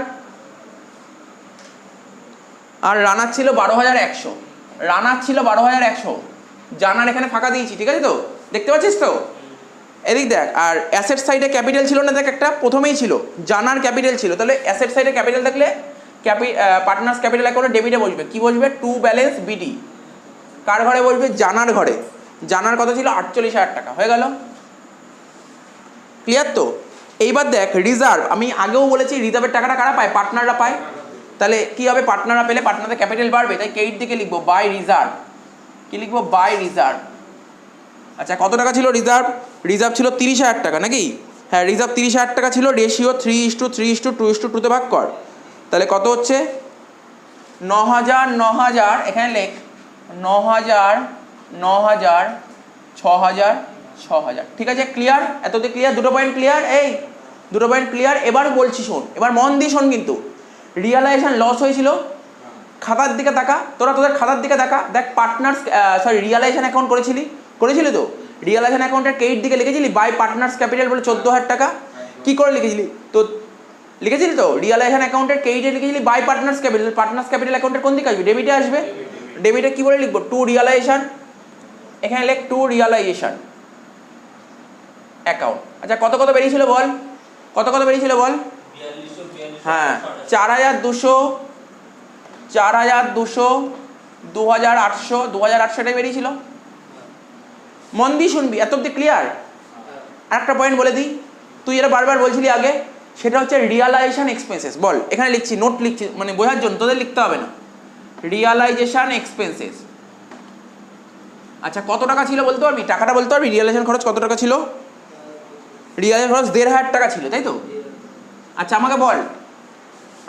আর রানার ছিল 12,100, রানার ছিল 12,100, জানার এখানে ফাঁকা দিয়েছি, ঠিক আছে তো, দেখতে পাচ্ছিস তো, এদিক দেখ। আর অ্যাসেট সাইডে ক্যাপিটাল ছিল না, দেখ একটা প্রথমেই ছিল, জানার ক্যাপিটাল ছিল, তাহলে অ্যাসেট সাইডে ক্যাপিটাল থাকলে পার্টনার্স ক্যাপিটাল অ্যাকাউন্টে ডেবিটে বসবে, কি বসবে, টু ব্যালেন্স বিডি, কার ঘরে বসবে, জানার ঘরে। জানার কত ছিল, 48,000 টাকা, হয়ে গেল, ক্লিয়ার তো। এইবার দেখ রিজার্ভ, আমি আগেও বলেছি রিজার্ভের টাকাটা কারা পায়, পার্টনাররা পায়, তাহলে কি হবে, পার্টনাররা পেলে পার্টনারদের ক্যাপিটাল বাড়বে, তাই ক্রেডিট দিকে লিখবো বাই রিজার্ভ, কি লিখবো, বাই রিজার্ভ। আচ্ছা কত টাকা ছিল রিজার্ভ, রিজার্ভ ছিল 30,000 টাকা নাকি, হ্যাঁ রিজার্ভ 30,000 টাকা ছিল, রেশিও 3:3:2:2 ভাগ কর, তাহলে কত হচ্ছে, 9,000 9,000, এখানে লেখ 9,000 9,000 6,000 6,000, ঠিক আছে, ক্লিয়ার, এতদিন ক্লিয়ার, দুটো পয়েন্ট ক্লিয়ার, এই দুটো পয়েন্ট ক্লিয়ার। এবার বলছি শোন, এবার মন দিয়ে শোন, কিন্তু রিয়ালাইজেশন লস হয়েছিল, খাতার দিকে তাকা, তোদের খাতার দিকে দেখা, দেখ পার্টনার্স রিয়ালাইজেশন অ্যাকাউন্ট করেছিলি তো, রিয়ালাইজেশন অ্যাকাউন্টের ক্রেডিট দিকে লিখেছিলি বাই পার্টনার্স ক্যাপিটাল বলে 14,000 টাকা, কি করে লিখেছিলি তো, লিখেছিলি তো, রিয়ালাইজেশন অ্যাকাউন্টের ক্রেডিটে লিখেছিলি বাই পার্টনার্স ক্যাপিটাল অ্যাকাউন্টের কোন দিকে আসবে, ডেবিটে আসবে, ডেবিটে কি বলে লিখবো, টু রিয়ালাইজেশন, এখানে লেখ টু রিয়ালাইজেশন অ্যাকাউন্ট। আচ্ছা কত বেরিয়েছিল বল, কত বেরিয়েছিল বল, হ্যাঁ 4,200 4,200 2,800 2,800টাই বেরিয়েছিল। মন দিয়ে শুনবি, এত অব্দি ক্লিয়ার। আর একটা পয়েন্ট বলে দিই, তুই এটা বারবার বলছিলি আগে, সেটা হচ্ছে রিয়ালাইজেশন এক্সপেন্সেস, বল এখানে লিখছি, নোট লিখছি, মানে বোঝার জন্য, তোদের লিখতে হবে না, রিয়ালাইজেশন এক্সপেন্সেস। আচ্ছা কত টাকা ছিল বলতে পারবি, টাকাটা বলতে পারবি, রিয়ালাইজেশন খরচ কত টাকা ছিল, রিয়ালাইজেশন খরচ 1,500 টাকা ছিল, তাই তো। আচ্ছা আমাকে বল,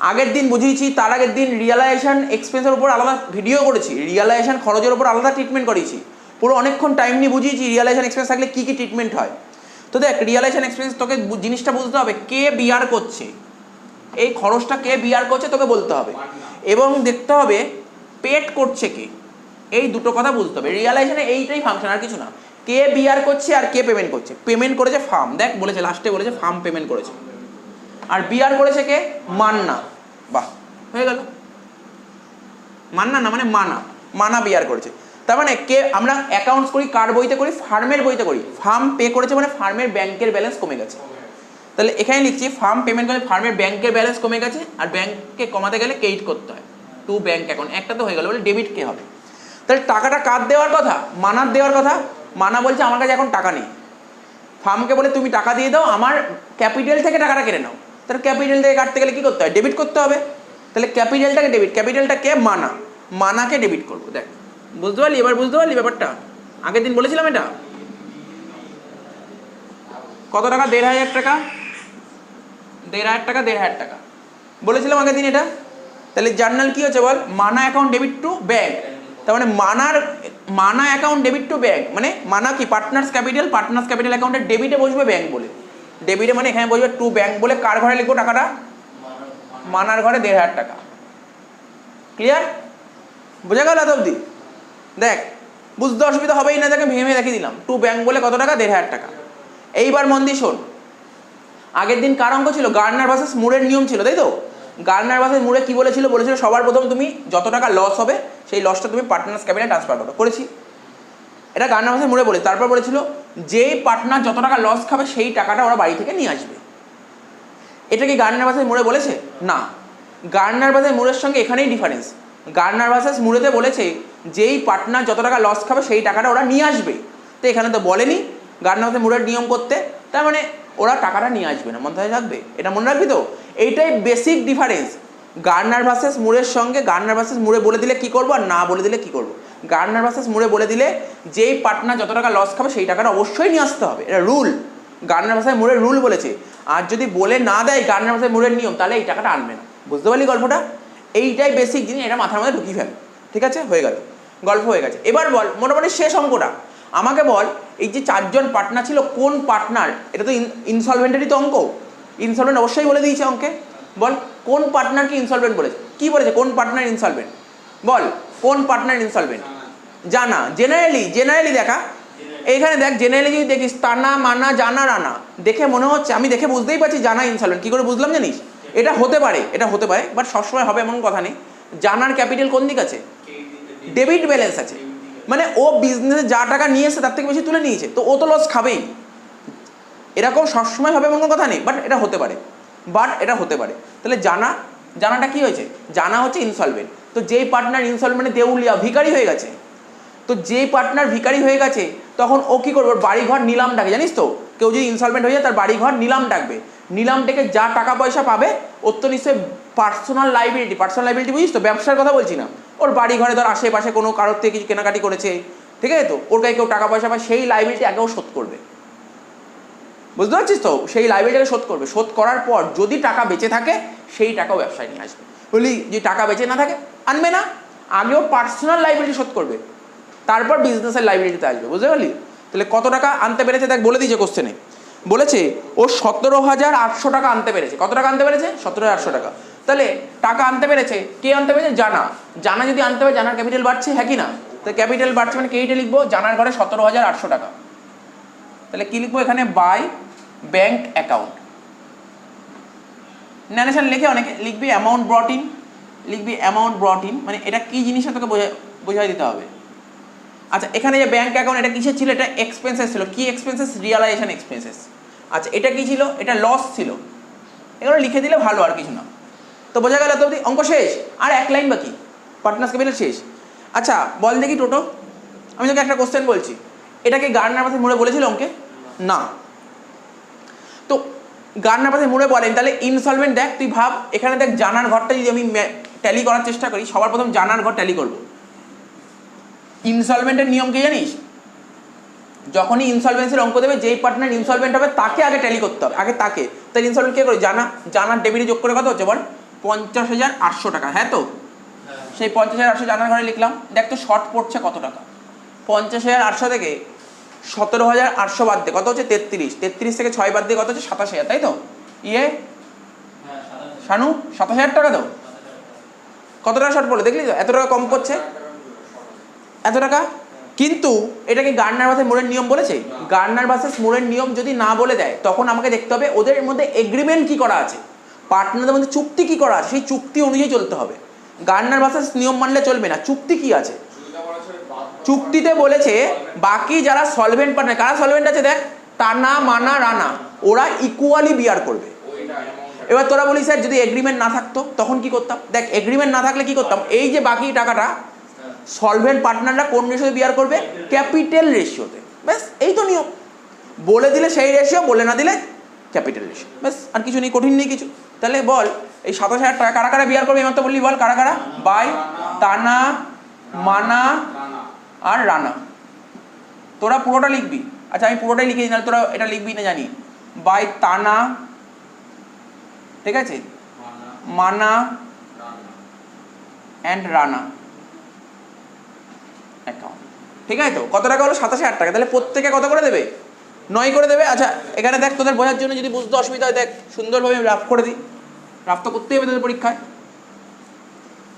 আগের দিন বুঝিয়েছি, তার আগের দিন রিয়ালাইজেশন এক্সপেন্সের উপর আলাদা ভিডিও করেছি, রিয়ালাইজেশন খরচের উপর আলাদা ট্রিটমেন্ট করেছি, পুরো অনেকক্ষণ টাইম নিয়ে বুঝিয়েছি রিয়ালাইজেশন এক্সপেন্স থাকলে কী কী ট্রিটমেন্ট হয়। তো দেখ রিয়ালাইজেশন এক্সপেন্স তোকে জিনিসটা বুঝতে হবে, কে বিয়ার করছে, এই খরচটা কে বিয়ার করছে তোকে বলতে হবে, এবং দেখতে হবে পেড করছে কে, এই দুটো কথা বুঝতে হবে। রিয়ালাইজেশনে এইটাই ফাংশন, আর কিছু না, কে বিয়ার করছে আর কে পেমেন্ট করছে। পেমেন্ট করেছে ফার্ম, দেখ বলেছে লাস্টে বলেছে ফার্ম পেমেন্ট করেছে, আর বিয়ার করেছে কে, মান্না, বাহ হয়ে গেল, মান্না না মানে মানা বিয়ার করেছে। তার মানে কে, আমরা অ্যাকাউন্টস করি কার বইতে করি, ফার্মের বইতে করি, ফার্ম পে করেছে মানে ফার্মের ব্যাংকের ব্যালেন্স কমে গেছে, তাহলে এখানে লিখছি ফার্ম পেমেন্ট করে ফার্মের ব্যাংকের ব্যালেন্স কমে গেছে, আর ব্যাংককে কমাতে গেলে ক্রেডিট করতে হয়, টু ব্যাংক অ্যাকাউন্ট, একটা তো হয়ে গেল, বলে ডেবিট কে হবে। তাহলে টাকাটা কার দেওয়ার কথা, মানার দেওয়ার কথা, মানা বলছে আমার কাছে এখন টাকা নেই, ফার্মকে বলে তুমি টাকা দিয়ে দাও, আমার ক্যাপিটাল থেকে টাকাটা কেটে নাও, তাহলে ক্যাপিটাল থেকে কাটতে গেলে কী করতে হয়, ডেবিট করতে হবে, তাহলে ক্যাপিটালটাকে ডেবিট, ক্যাপিটালটা কে, মানাকে ডেবিট করবো। দেখ বুঝতে পারলি, এবার বুঝতে পারলি ব্যাপারটা, আগের দিন বলেছিলাম এটা কত টাকা, 1,500 টাকা, 1,500 টাকা, 1,500 টাকা বলেছিলাম আগের দিন এটা। তাহলে জার্নাল কি হচ্ছে বল, মানা অ্যাকাউন্ট ডেবিট টু ব্যাংক, তার মানে মানা অ্যাকাউন্ট ডেবিট টু ব্যাংক, মানে মানা কি, পার্টনার্স ক্যাপিটাল অ্যাকাউন্টের ডেবিটে বসবে ব্যাংক বলে, ডেবিটে মানে এখানে বসবে টু ব্যাংক বলে, কার ঘরে লিখবো টাকাটা, মানার ঘরে 1,500 টাকা, ক্লিয়ার, বোঝা গেল এত অবধি। দেখ বুঝতে অসুবিধা হবেই না, তাকে ভেঙে দেখিয়ে দিলাম, টু ব্যাংক বলে কত টাকা, 1,500 টাকা। এইবার মন দিয়ে শোন, আগের দিন কার অঙ্ক ছিল, গার্নার ভার্সেস মুরের নিয়ম ছিল, তাই তো। গার্নার ভার্সেস মুরে কি বলেছিল, সবার প্রথম তুমি যত টাকা লস হবে সেই লসটা তুমি পার্টনার্স ক্যাপিটালে ট্রান্সফার করো, করেছি, এটা গার্নার ভার্সেস মুরে বলে। তারপর বলেছিল যেই পার্টনার যত টাকা লস খাবে সেই টাকাটা ওরা বাড়ি থেকে নিয়ে আসবে। এটা কি গার্নার ভার্সেস মুরে বলেছে, না, গার্নার ভার্সেস মুরের সঙ্গে এখানেই ডিফারেন্স। গার্নার ভার্সেস মুরেতে বলেছে যেই পার্টনার যত টাকা লস খাবে সেই টাকাটা ওরা নিয়ে আসবে, তো এখানে তো বলেনি গার্নার ভার্সেস মুরের নিয়ম করতে, তার মানে ওরা টাকাটা নিয়ে আসবে না, মাথায় থাকবে, এটা মনে রাখবি তো। এইটাই বেসিক ডিফারেন্স গার্নার ভার্সেস মুরের সঙ্গে। গার্নার ভার্সেস মুরে বলে দিলে কি করবো আর না বলে দিলে কি করবো। গার্নার ভার্সেস মুরে বলে দিলে যেই পার্টনার যত টাকা লস খাবে সেই টাকাটা অবশ্যই নিয়ে আসতে হবে, এটা রুল, গার্নার ভার্সেস মুরের রুল বলেছে। আর যদি বলে না দেয় গার্নার ভার্সেস মুরের নিয়ম, তাহলে এই টাকাটা আনবে না, বুঝতে পারলি গল্পটা। এইটাই বেসিক জিনিস, এটা মাথার মধ্যে ঢুকিয়ে ফেল, ঠিক আছে, হয়ে গেল, গল্প হয়ে গেছে। এবার বল মোটামুটি শেষ অঙ্কটা, আমাকে বল এই যে 4 জন পার্টনার ছিল, কোন পার্টনার, এটা তো ইনসলভেন্টেরই তো অঙ্ক, ইনসলভেন্ট অবশ্যই বলে দিয়েছে অঙ্কে, বল কোন পার্টনারকে ইনসলভেন্ট বলেছে, কি বলেছে, কোন পার্টনার ইনসলভেন্ট, বল কোন পার্টনার ইনসলভেন্ট, জানা, জেনারেলি দেখা, এইখানে দেখ জেনারেলি যদি দেখিস তানা মানা জানা রানা, দেখে মনে হচ্ছে, আমি দেখে বুঝতেই পারছি জানা ইনসলভেন্ট। কী করে বুঝলাম জানিস? এটা হতে পারে বাট সবসময় হবে এমন কথা নেই। জানার ক্যাপিটাল কোন দিক আছে? ডেবিট ব্যালেন্স আছে, মানে ও বিজনেসে যা টাকা নিয়ে এসে তার থেকে বেশি তুলে নিয়েছে, তো ও তো লস খাবেই। এরকম সবসময় হবে এমন কোনো কথা নেই, বাট এটা হতে পারে। তাহলে জানাটা কি হয়েছে? জানা হচ্ছে ইনসলভেন্ট। তো যেই পার্টনার ইনসলভেন্ট দেউলিয়া ভিখারি হয়ে গেছে, তো যেই পার্টনার ভিখারি হয়ে গেছে তখন ও কী করবে? ওর বাড়িঘর নিলাম ডাকে, জানিস তো? কেউ যদি ইনসলভেন্ট হয়ে যায় তার বাড়িঘর নিলাম ডাকবে। নিলাম ডেকে যা টাকা পয়সা পাবে ওর তো নিশ্চয়ই পার্সোনাল লাইবিলিটি বুঝিস তো? ব্যবসার কথা বলছি না। ওর বাড়ি ঘরে ধর আশেপাশে কোনো কারোর থেকে কিছু কেনাকাটি করেছে, ঠিক আছে, তো ওর কাছে কেউ টাকা পয়সা পায়, সেই লাইবিলিটি আগেও শোধ করবে। বুঝতে পারছিস তো? সেই লাইবিলিটিকে শোধ করবে। শোধ করার পর যদি টাকা বেঁচে থাকে সেই টাকাও ব্যবসায় নিয়ে আসবে। বলি যে টাকা বেঁচে না থাকে আনবে না, আগেও পার্সোনাল লাইবিলিটি শোধ করবে, তারপর বিজনেসের লাইবিলিটিতে আসবে। বুঝতে পারলি? তাহলে কত টাকা আনতে পেরেছে দেখ, বলে দিয়েছে কোশ্চেনে, বলেছে ও 17,800 টাকা আনতে পেরেছে। কত টাকা আনতে পেরেছে? 17,800 টাকা। তাহলে টাকা আনতে পেরেছে, কে আনতে পেরেছে? জানা যদি আনতে পারে, জানার ক্যাপিটাল বাড়ছে, হ্যাঁ কি না? তো ক্যাপিটাল বাড়ছে মানে কেইটা লিখবো? জানার ঘরে 17,800 টাকা। তাহলে কি লিখবো এখানে? By bank account. ন্যারেশন লিখে অনেকে লিখবি অ্যামাউন্ট ব্রট ইন, মানে এটা কি জিনিস তোকে বোঝাই দিতে হবে। আচ্ছা, এখানে যে ব্যাংক অ্যাকাউন্ট, এটা কিসের ছিল? এটা এক্সপেন্সেস ছিল। কি এক্সপেন্সেস? Realisation expenses. আচ্ছা, এটা কি ছিল? এটা লস ছিল। এগুলো লিখে দিলে ভালো, আর কিছু না। তো বোঝা গেল তো? অঙ্ক শেষ, আর এক লাইন বাকি, পার্টনার্স ক্যাপিটাল শেষ। আচ্ছা বল দেখি টোটো, আমি তোকে একটা কোশ্চেন বলছি, এটাকে গার্ডনার পাথের মোড়ে বলেছিল অঙ্কে? না। তো গার্ডনার পাথের মোড়ে বলেন, তাহলে ইনসলভেন্ট দেখ, তুই ভাব এখানে দেখ, জানার ঘরটা যদি আমি ট্যালি করার চেষ্টা করি, সবার প্রথম জানার ঘর ট্যালি করবো। ইনসলভেন্টের নিয়ম কি জানিস? যখনই ইনসলভেন্সির অঙ্ক দেবে, যেই পার্টনার ইনসলভেন্ট হবে তাকে আগে ট্যালি করতে হবে, আগে তাকে। তাই ইনসলভেন্ট কে করে? জানার ডেবিটে যোগ করে কত হচ্ছে বল? 50,800 টাকা। হ্যাঁ, তো সেই 50,800 জানার ঘরে লিখলাম। দেখ তো শর্ট পড়ছে কত টাকা? 50,800 থেকে 17,800 বাদ দে, কত হচ্ছে? 33। 33 থেকে 6 বাদ দিয়ে কত হচ্ছে? 27,000, তাই তো? শানু 27,000 টাকা তো? কত টাকা শর্ট পড়লো দেখলি তো? এত টাকা কম করছে, এত টাকা। কিন্তু এটা কি গার্ডনার ভার্সেস মুরের নিয়ম বলেছে? গার্ডনার ভার্সেস মুরের নিয়ম যদি না বলে দেয়, তখন আমাকে দেখতে হবে ওদের মধ্যে এগ্রিমেন্ট কি করা আছে, পার্টনারদের মধ্যে চুক্তি কি করা আছে, সেই চুক্তি অনুযায়ী চলতে হবে। গার্ডনার ভার্সেস নিয়ম মানলে চলবে না। চুক্তি কি আছে? চুক্তিতে বলেছে বাকি যারা সলভেন্ট পার্টনার, কারা সলভেন্ট আছে দেখ, টানা মানা রানা, ওরা ইকুয়ালি বিয়ার করবে। এবার তোরা বলি স্যার যদি এগ্রিমেন্ট না থাকতো তখন কি করতাম? দেখ, এগ্রিমেন্ট না থাকলে কি করতাম, এই যে বাকি টাকাটা সলভেন্ট পার্টনাররা কোন রেশিওতে বিয়ার করবে? ক্যাপিটাল রেশিওতে। ব্যাস, এই তো নিয়ম। বলে দিলে সেই রেশিও, বলে না দিলে ক্যাপিটাল রেশিও, ব্যাস, আর কিছু নেই, কঠিন নেই কিছু। তাহলে বল এই 27,000 টাকা কারা কারা বিয়ার করবে? এবার তো বললি, বল কারা কারা? বাই টানা মানা আর রানা। তোরা পুরোটা লিখবি। আচ্ছা আমি পুরোটাই লিখে দিই, না তোরা এটা লিখবি না জানি। বাই টানা, ঠিক আছে, মানা অ্যান্ড রানা অ্যাকাউন্ট। ঠিক আছে তো? কত টাকা হলো? 27,000 টাকা। তাহলে প্রত্যেকে কত করে দেবে? 9 করে দেবে। আচ্ছা এখানে দেখ, তোদের বোঝার জন্য যদি বুঝতে অসুবিধা হয়, দেখ সুন্দরভাবে আমি রাফ করে দিই। রাফ তো করতেই হবে তোদের পরীক্ষায়।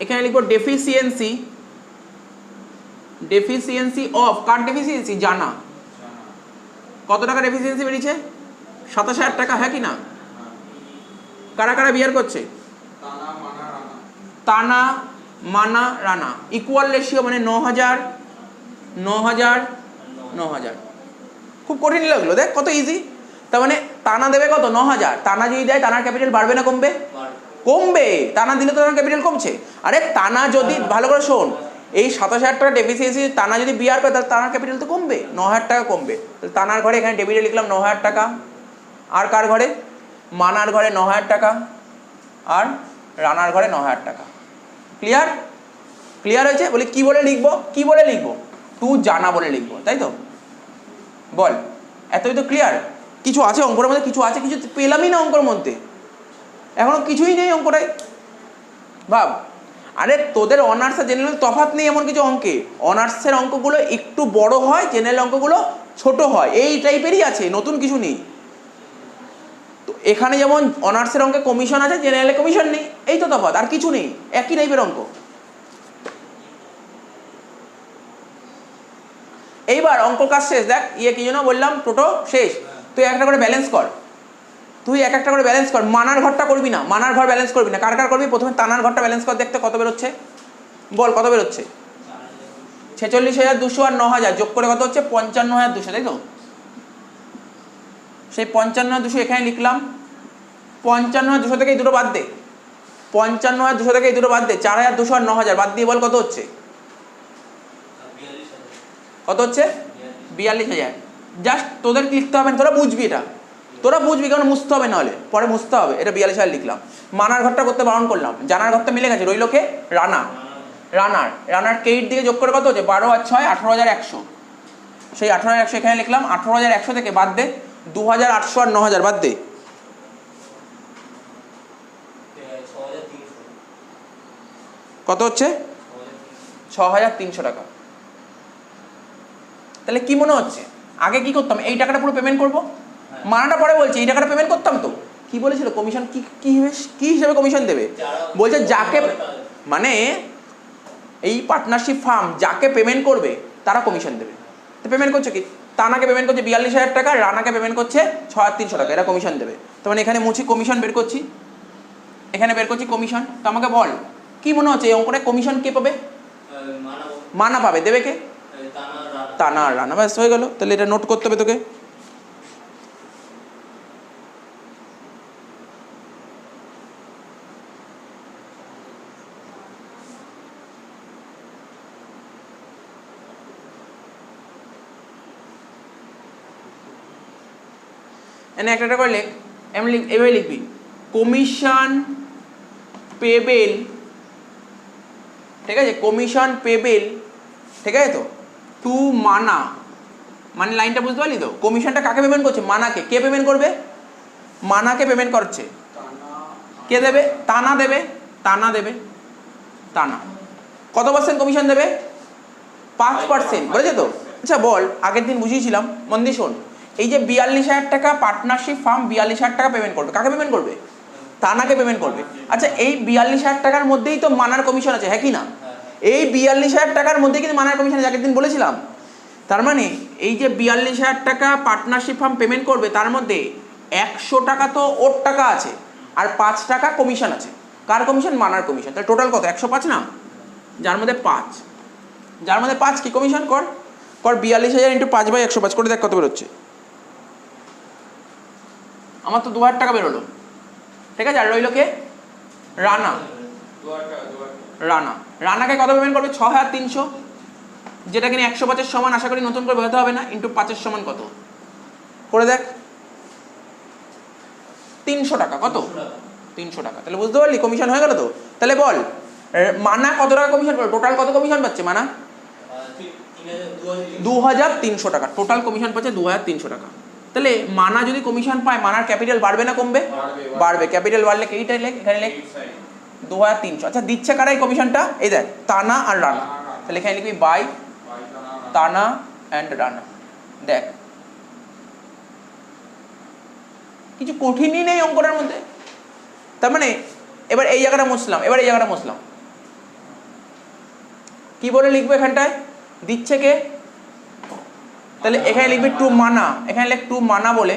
এখানে লিখবো ডেফিসিয়েন্সি অফ, কার ডেফিসিয়েন্সি? জানা। কত টাকা ডেফিসিয়েন্সি বেরিয়েছে? 27,000 টাকা, হ্যাঁ কি না? কারা কারা বিয়ার করছে? টানা মানা রানা। ইকুয়াল রেশিও মানে 9,000 9,000 9,000। খুব কঠিন লাগলো, দেখ কত ইজি। তার মানে টানা দেবে কত? 9,000। টানা যদি দেয়, টানার ক্যাপিটাল বাড়বে না কমবে? কমবে। টানা দিলে তো টানার ক্যাপিটাল কমছে। আরে টানা যদি, ভালো করে শোন, এই 27,000 টাকা ডেফিসিয়েন্সি টানা যদি বিয়ার করে, তাহলে টানার ক্যাপিটাল তো কমবে, 9,000 টাকা কমবে। তাহলে টানার ঘরে এখানে ডেবিটে লিখলাম 9,000 টাকা। আর কার ঘরে? মানার ঘরে 9,000 টাকা, আর রানার ঘরে 9,000 টাকা। ক্লিয়ার? ক্লিয়ার হয়েছে? বলি কি বলে লিখবো? কি বলে লিখবো? টু জানা বলে লিখবো, তাই তো? বল, এতই তো ক্লিয়ার? কিছু আছে অঙ্কের মধ্যে? কিছু আছে? কিছু পেলামই না অঙ্কের মধ্যে, এখনো কিছুই নেই অঙ্কটাই। ভাব, আরে তোদের অনার্স আর জেনারেল তফাৎ নেই এমন কিছু অঙ্কে। অনার্সের অঙ্কগুলো একটু বড় হয়, জেনারেল অঙ্কগুলো ছোট হয়, এই টাইপেরই আছে, নতুন কিছু নেই। তো এখানে যেমন অনার্সের অঙ্কে কমিশন আছে, জেনারেলে কমিশন নেই, এই তো তফাৎ, আর কিছু নেই, একই টাইপের অঙ্ক। এইবার অঙ্ক কাজ শেষ। দেখ কি জন্য বললাম, টোটো শেষ। তুই একটা করে ব্যালেন্স কর, এক একটা করে ব্যালেন্স কর। মানার ঘরটা করবি না, মানার ঘর ব্যালেন্স করবি না। কার কার করবি? প্রথমে তানার ঘরটা ব্যালেন্স কর, দেখতে কত বেরোচ্ছে। বল কত বেরোচ্ছে? 46,200 আর 9,000 যোগ করে কত হচ্ছে? 55,200, তাই তো? সেই 55,200 এখানে লিখলাম। 55,200 থেকে এই দুটো বাদ দে, 55,200 থেকে এই দুটো বাদ দে। 4,200 আর 9,000 বাদ দিয়ে বল কত হচ্ছে? কত হচ্ছে? 42,000। জাস্ট তোদের লিখতে হবে না, তোরা বুঝবি, এটা তোরা বুঝবি, কারণ মুছতে হবে, নাহলে পরে মুছতে হবে। এটা 42,000 লিখলাম। মানার ঘরটা করতে বারণ করলাম, জানার ঘরটা মিলে গেছে। রইল কে? রানার কেইট দিকে যোগ করে কত হচ্ছে? 12 আর 6 18,100। সেই 18,100 এখানে লিখলাম। 18,100 থেকে বাদ দে 2,800 আর 9,000 বাদ দে। কত হচ্ছে? 6,300 টাকা। তাহলে কি মনে হচ্ছে? আগে কি করতাম? এই টাকাটা পুরো পেমেন্ট করবো, মানাটা পরে বলছি, এই টাকাটা পেমেন্ট করতাম তো। কি বলেছিল? কমিশন কি হিসেবে কমিশন দেবে? বলছে যাকে, মানে এই পার্টনারশিপ ফার্ম যাকে পেমেন্ট করবে তারা কমিশন দেবে। তো পেমেন্ট করছে কি? তানাকে পেমেন্ট করছে 42,000 টাকা, রানাকে পেমেন্ট করছে 6,300 টাকা, এরা কমিশন দেবে। তো মানে এখানে মুছি কমিশন বের করছি, এখানে বের করছি কমিশন। তো আমাকে বল কি মনে হচ্ছে এই অঙ্কটা কমিশন কে পাবে? মানা পাবে। দেবে কে? তানা আর রানা। ব্যাস হয়ে গেল। তাহলে এটা নোট করতে হবে তোকে। এনে একটা করে লেখ, এভাবে লিখবি কমিশন পেবেল, ঠিক আছে? কমিশন পেবেল, ঠিক আছে তো, টু মানা। মানে লাইনটা বুঝতে পারলি তো? কমিশনটা কাকে পেমেন্ট করছে? মানাকে। কে পেমেন্ট করবে? মানাকে পেমেন্ট করছে। কে দেবে? তানা দেবে। তানা কত পার্সেন্ট কমিশন দেবে? 5%, বুঝেছে তো? আচ্ছা বল, আগের দিন বুঝিয়েছিলাম, মন দিয়ে শোন। এই যে 42,000 টাকা পার্টনারশিপ ফার্ম 42,000 টাকা পেমেন্ট করবে, কাকে পেমেন্ট করবে? তানাকে পেমেন্ট করবে। আচ্ছা এই 42,000 টাকার মধ্যেই তো মানার কমিশন আছে, হ্যাঁ কি না? এই 42,000 টাকার মধ্যেই কিন্তু মানার কমিশন আছে, আগের দিন বলেছিলাম। তার মানে এই যে 42,000 টাকা পার্টনারশিপ ফার্ম পেমেন্ট করবে, তার মধ্যে 100 টাকা তো ওর টাকা আছে, আর 5 টাকা কমিশন আছে। কার কমিশন? মানার কমিশন। তাহলে টোটাল কত? 105 না? যার মধ্যে 5 কি কমিশন? কর 42,000 ইন্টু 5/105 করে দেখ কত বেরোচ্ছে। আমার তো 2,000 টাকা বেরোলো, ঠিক আছে। আর রইল কে? রানাকে কত পেমেন্ট করবে? 6,300, যেটা কিনা 105-এর সমান। আশা করি নতুন করে বোঝাতে হবে না। ইন্টু 5-এর সমান কত করে দেখ? 300 টাকা। কত? 300 টাকা। তাহলে বুঝতে পারলি কমিশন হয়ে গেল তো? তাহলে বল মানা কত টাকা কমিশন করবে? টোটাল কত কমিশন পাচ্ছে মানা? 2,300 টাকা টোটাল কমিশন পাচ্ছে, 2,300 টাকা। তাহলে মানা যদি কমিশন পায়, মানার ক্যাপিটাল বাড়বে না কমবে? বাড়বে। ক্যাপিটাল বাড়লে এইটাই লেখ, এখানে লেখ 2,300। আচ্ছা দিচ্ছে কারা এই কমিশনটা? এই দেখ, তানা আর রানা। তাহলে এখানে লিখবি বাই তানা অ্যান্ড রানা। দেখ কিছু কঠিনই নেই অঙ্কটার মধ্যে। তার মানে এবার এই জায়গাটা মুছলাম, কি বলে লিখবো এখানটায়? দিচ্ছে কে? তাহলে এখানে লিখবি টু মানা, এখানে লিখ টু মানা বলে।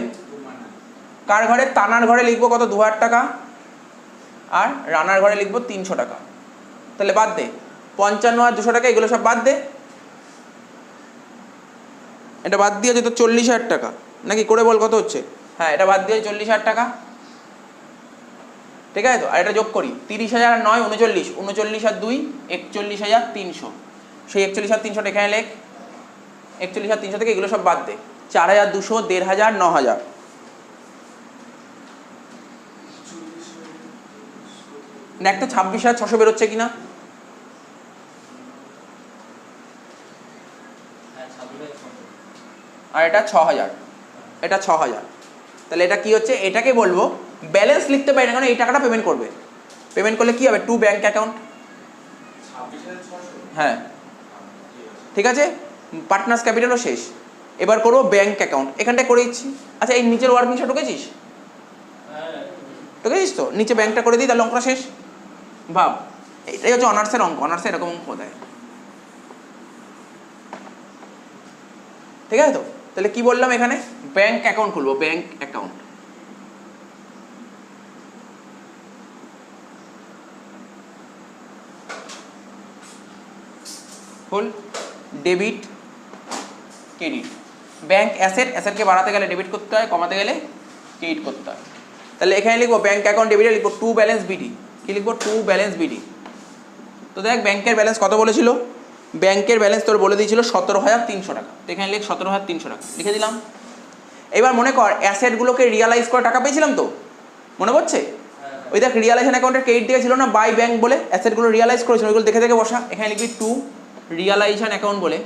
কার ঘরে? তানার ঘরে লিখবো কত? 2,000 টাকা। আর রানার ঘরে লিখবো 300 টাকা। তাহলে বাদ দে 55,200 টাকা, এগুলো সব বাদ দে। এটা বাদ দিয়ে যেত 40,000 টাকা নাকি? করে বল কত হচ্ছে? হ্যাঁ এটা বাদ দিয়ে 40,000 টাকা, ঠিক আছে তো। আর এটা যোগ করি 30,000 আর 9 39, 39 আর 2 41,300। সেই 41,300 এখানে লেখ। 41,300 থেকে এগুলো সব বাদ দে। 4,200, 1,500, 9,000। দেখ তো 26,600 বেরোচ্ছে কিনা? আর এটা 6,000, এটা 6,000। তাহলে এটা কি হচ্ছে? এটাকে বলবো ব্যালেন্স লিখতে পারি না, কারণ এই টাকাটা পেমেন্ট করবে। পেমেন্ট করলে কি হবে? To bank account. হ্যাঁ ঠিক আছে, পার্টনার্স ক্যাপিটালও শেষ। এবার করবো ব্যাংক অ্যাকাউন্ট, এখানটায় করে দিচ্ছি। আচ্ছা এই নিচের ওয়ার্কিংটা ঢুকেছিস? ঢুকেছিস তো? নিচে ব্যাংকটা করে দিই, তাহলে অঙ্কটা শেষ। ভাব এটাই হচ্ছে অনার্সের অঙ্ক। অনার্সে এরকম অঙ্ক দেয়। ঠিক আছে তো? তাহলে কি বললাম এখানে, ব্যাংক অ্যাকাউন্ট খুলবো, ব্যাংক অ্যাকাউন্ট। ফুল ডেবিট ক্রেডিট, ব্যাংক অ্যাসেট, অ্যাসেটকে বাড়াতে গেলে ডেবিট করতে হয়, কমাতে গেলে ক্রেডিট করতে হয়। তাহলে এখানে লিখবো ব্যাংক অ্যাকাউন্ট ডেবিটে লিখবো টু ব্যালেন্স বিডি। কি লিখবো? To balance BD. তো দেখ ব্যাংকের ব্যালেন্স কত বলেছিল, ব্যাংকের ব্যালেন্স তোর বলে দিয়েছিল 17,300 টাকা। তো এখানে লিখ 17,300 টাকা লিখে দিলাম। এবার মনে কর অ্যাসেটগুলোকে রিয়ালাইজ করে টাকা পেয়েছিলাম তো, মনে পড়ছে? ওই দেখ রিয়ালাইজেশন অ্যাকাউন্টের ক্রেডিট দিয়েছিল না বাই ব্যাংক বলে, অ্যাসেটগুলো রিয়ালাইজ করেছিল, ওইগুলো দেখে দেখে বসা। এখানে লিখবি টু রিয়ালাইজেশন অ্যাকাউন্ট বলে,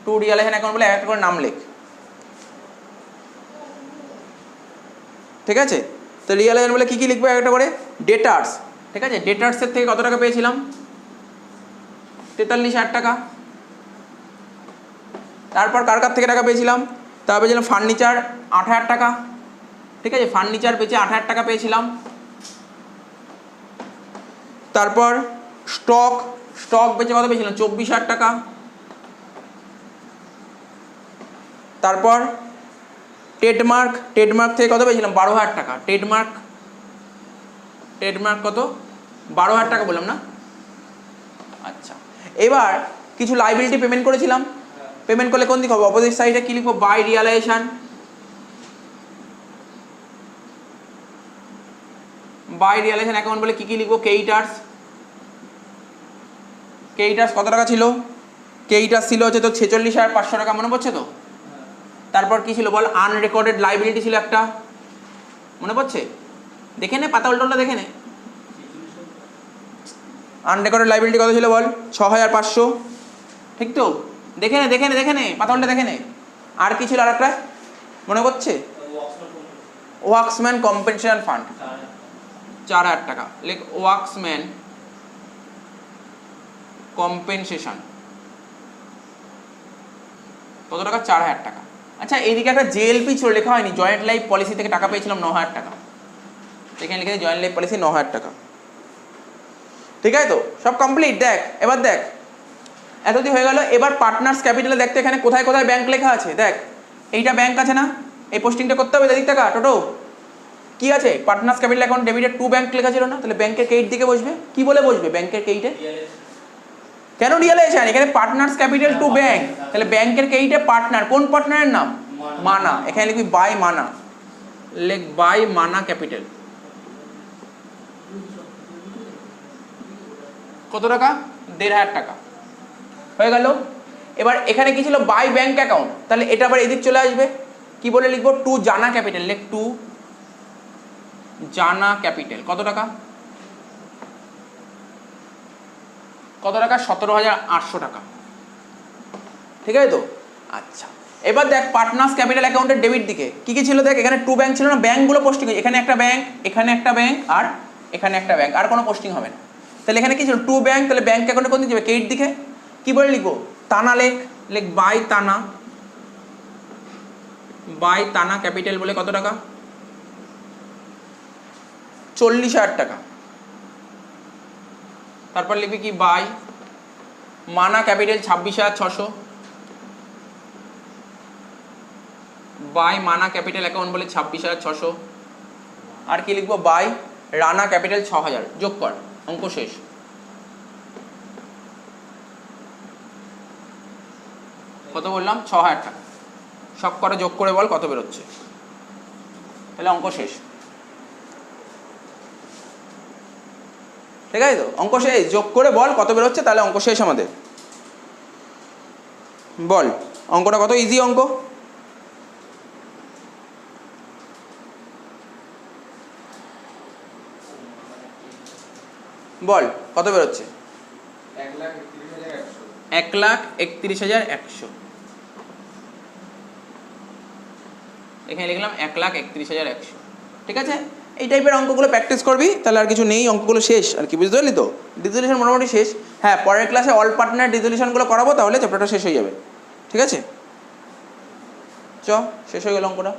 টু রিয়ালাইজেশন অ্যাকাউন্ট বলে একটা করে নাম লেখ, ঠিক আছে? তো রিয়ালাইজেশন বলে কী কী লিখবো একটা করে, ডেটার্স, ঠিক আছে? ডেটার্সের থেকে কত টাকা পেয়েছিলাম? 43,000 টাকা। তারপর কার কার থেকে টাকা পেয়েছিলাম? তারপর পেয়েছিলাম ফার্নিচার 8,000 টাকা, ঠিক আছে? ফার্নিচার পেয়েছি 8,000 টাকা পেয়েছিলাম। তারপর স্টক, স্টক বেচে কত পেয়েছিলাম? 24,000 টাকা। তারপর ট্রেডমার্ক, ট্রেডমার্ক থেকে কত পেয়েছিলাম? 12,000 টাকা। ট্রেডমার্ক, ট্রেডমার্ক কত? 12,000 টাকা বললাম না? আচ্ছা, এবার কিছু লাইবিলিটি পেমেন্ট করেছিলাম, পেমেন্ট করলে কোন দিক হবে? অপোজিট সাইডে কি লিখবো? By realisation. By realisation account বলে কি কি লিখবো? ক্রেডিটার্স, ক্রেডিটার্স কত টাকা ছিল? ক্রেডিটার্স ছিল হচ্ছে তো 46,500 টাকা, মনে পড়ছে তো? তারপর কি ছিল বল? আনরেকর্ডেড লাইবিলিটি ছিল একটা, মনে পড়ছে? দেখে নে, পাতা উল্টোটা দেখে নে। আনরেকর্ডেড লাইবিলিটি কত ছিল বল? 6,500, ঠিক তো? দেখে নে, দেখে নে, দেখে নে, পাতা উল্টা দেখে নে। আর কি ছিল আর একটা, মনে পড়ছে? ওয়ার্কসম্যান কম্পেনসেশন ফান্ড 4,000 টাকা। লেখ ওয়ার্কসম্যান কম্পেনসেশন কত টাকা? 4,000 টাকা। আচ্ছা, এইদিকে একটা জেএলপি ছিল, লেখা হয়নি, জয়েন্ট লাইফ পলিসি থেকে টাকা পেয়েছিলাম 9,000 টাকা। এখানে লিখে জয়েন্ট লাইফ পলিসি 9,000 টাকা, ঠিক আছে তো? সব কমপ্লিট। দেখ এবার দেখ, এতদিন হয়ে গেল। এবার পার্টনার্স ক্যাপিটালে দেখতে এখানে কোথায় কোথায় ব্যাংক লেখা আছে। দেখ এইটা ব্যাংক আছে না, এই পোস্টিংটা করতে হবে। এদিক টাকা টোটো কি আছে? পার্টনার্স ক্যাপিটাল অ্যাকাউন্ট ডেবিটে টু ব্যাংক লেখা ছিল না, তাহলে ব্যাংকের ক্রেডিট দিকে বসবে। কি বলে বসবে ব্যাংকের ক্রেডিটে? কেন রিয়ালাইজেশন? এখানে পার্টনার্স ক্যাপিটাল টু ব্যাংক, তাহলে ব্যাংকের ক্রেডিটে পার্টনার, কোন পার্টনারের নাম? মানা। এখানে লিখবি বাই মানা, লেখ বাই মানা ক্যাপিটাল। কত টাকা? 1,500 টাকা হয়ে গেল। এবার এখানে কি ছিল? বাই ব্যাংক অ্যাকাউন্ট, তাহলে এটা আবার এদিক চলে আসবে। কি বলে লিখবো? টু জানা ক্যাপিটাল, লেখ টু জানা ক্যাপিটাল। কত টাকা? কত টাকা? 17,800 টাকা, ঠিক আছে তো? আচ্ছা, এবার দেখ পার্টনার্স ক্যাপিটাল অ্যাকাউন্টের ডেবিট দিকে কি কি ছিল? দেখ এখানে টু ব্যাংক ছিল না, ব্যাংকগুলো পোস্টিং, এখানে একটা ব্যাংক, এখানে একটা ব্যাংক, আর এখানে একটা ব্যাংক, আর কোনো পোস্টিং হবে না। তাহলে এখানে কি ছিল? টু ব্যাংক, তাহলে ব্যাংক অ্যাকাউন্টে কোন দিকে যাবে? ক্রেডিট দিকে। কি বলে লিখবো? তানা লেখ, লেখ বাই তানা, বাই তানা ক্যাপিটাল বলে কত টাকা? 40,000 টাকা। তারপর লিখবি কি? বাই মানা ক্যাপিটাল 26,600, বাই মানা ক্যাপিটাল অ্যাকাউন্ট বলে 26,600। আর কি লিখবো? By Rana capital 6,000। যোগ কর, অঙ্ক শেষ। কত বললাম? 6,000 টাকা। সব করে যোগ করে বল কত বেরোচ্ছে, তাহলে অঙ্ক শেষ। ঠিক আছে তো? অঙ্ক শেষ। যোগ করে বল কত বেরোচ্ছে, তাহলে অঙ্ক শেষ আমাদের। বল অঙ্কটা কত ইজি অঙ্ক। বল কত বেরোচ্ছে? 1,31,100। এখানে লিখলাম 1,31,100, ঠিক আছে? এই টাইপের অঙ্কগুলো প্র্যাকটিস করবি, তাহলে আর কিছু নেই, অঙ্কগুলো শেষ আর কি, বুঝতে পারলি তো? রিজলিউশন মোটামুটি শেষ। হ্যাঁ, পরের ক্লাসে অল পার্টনার রিজলিউশনগুলো করাবো, তাহলে চ্যাপ্টারটা শেষ হয়ে যাবে, ঠিক আছে? চ, শেষ হয়ে গেল অঙ্কটা।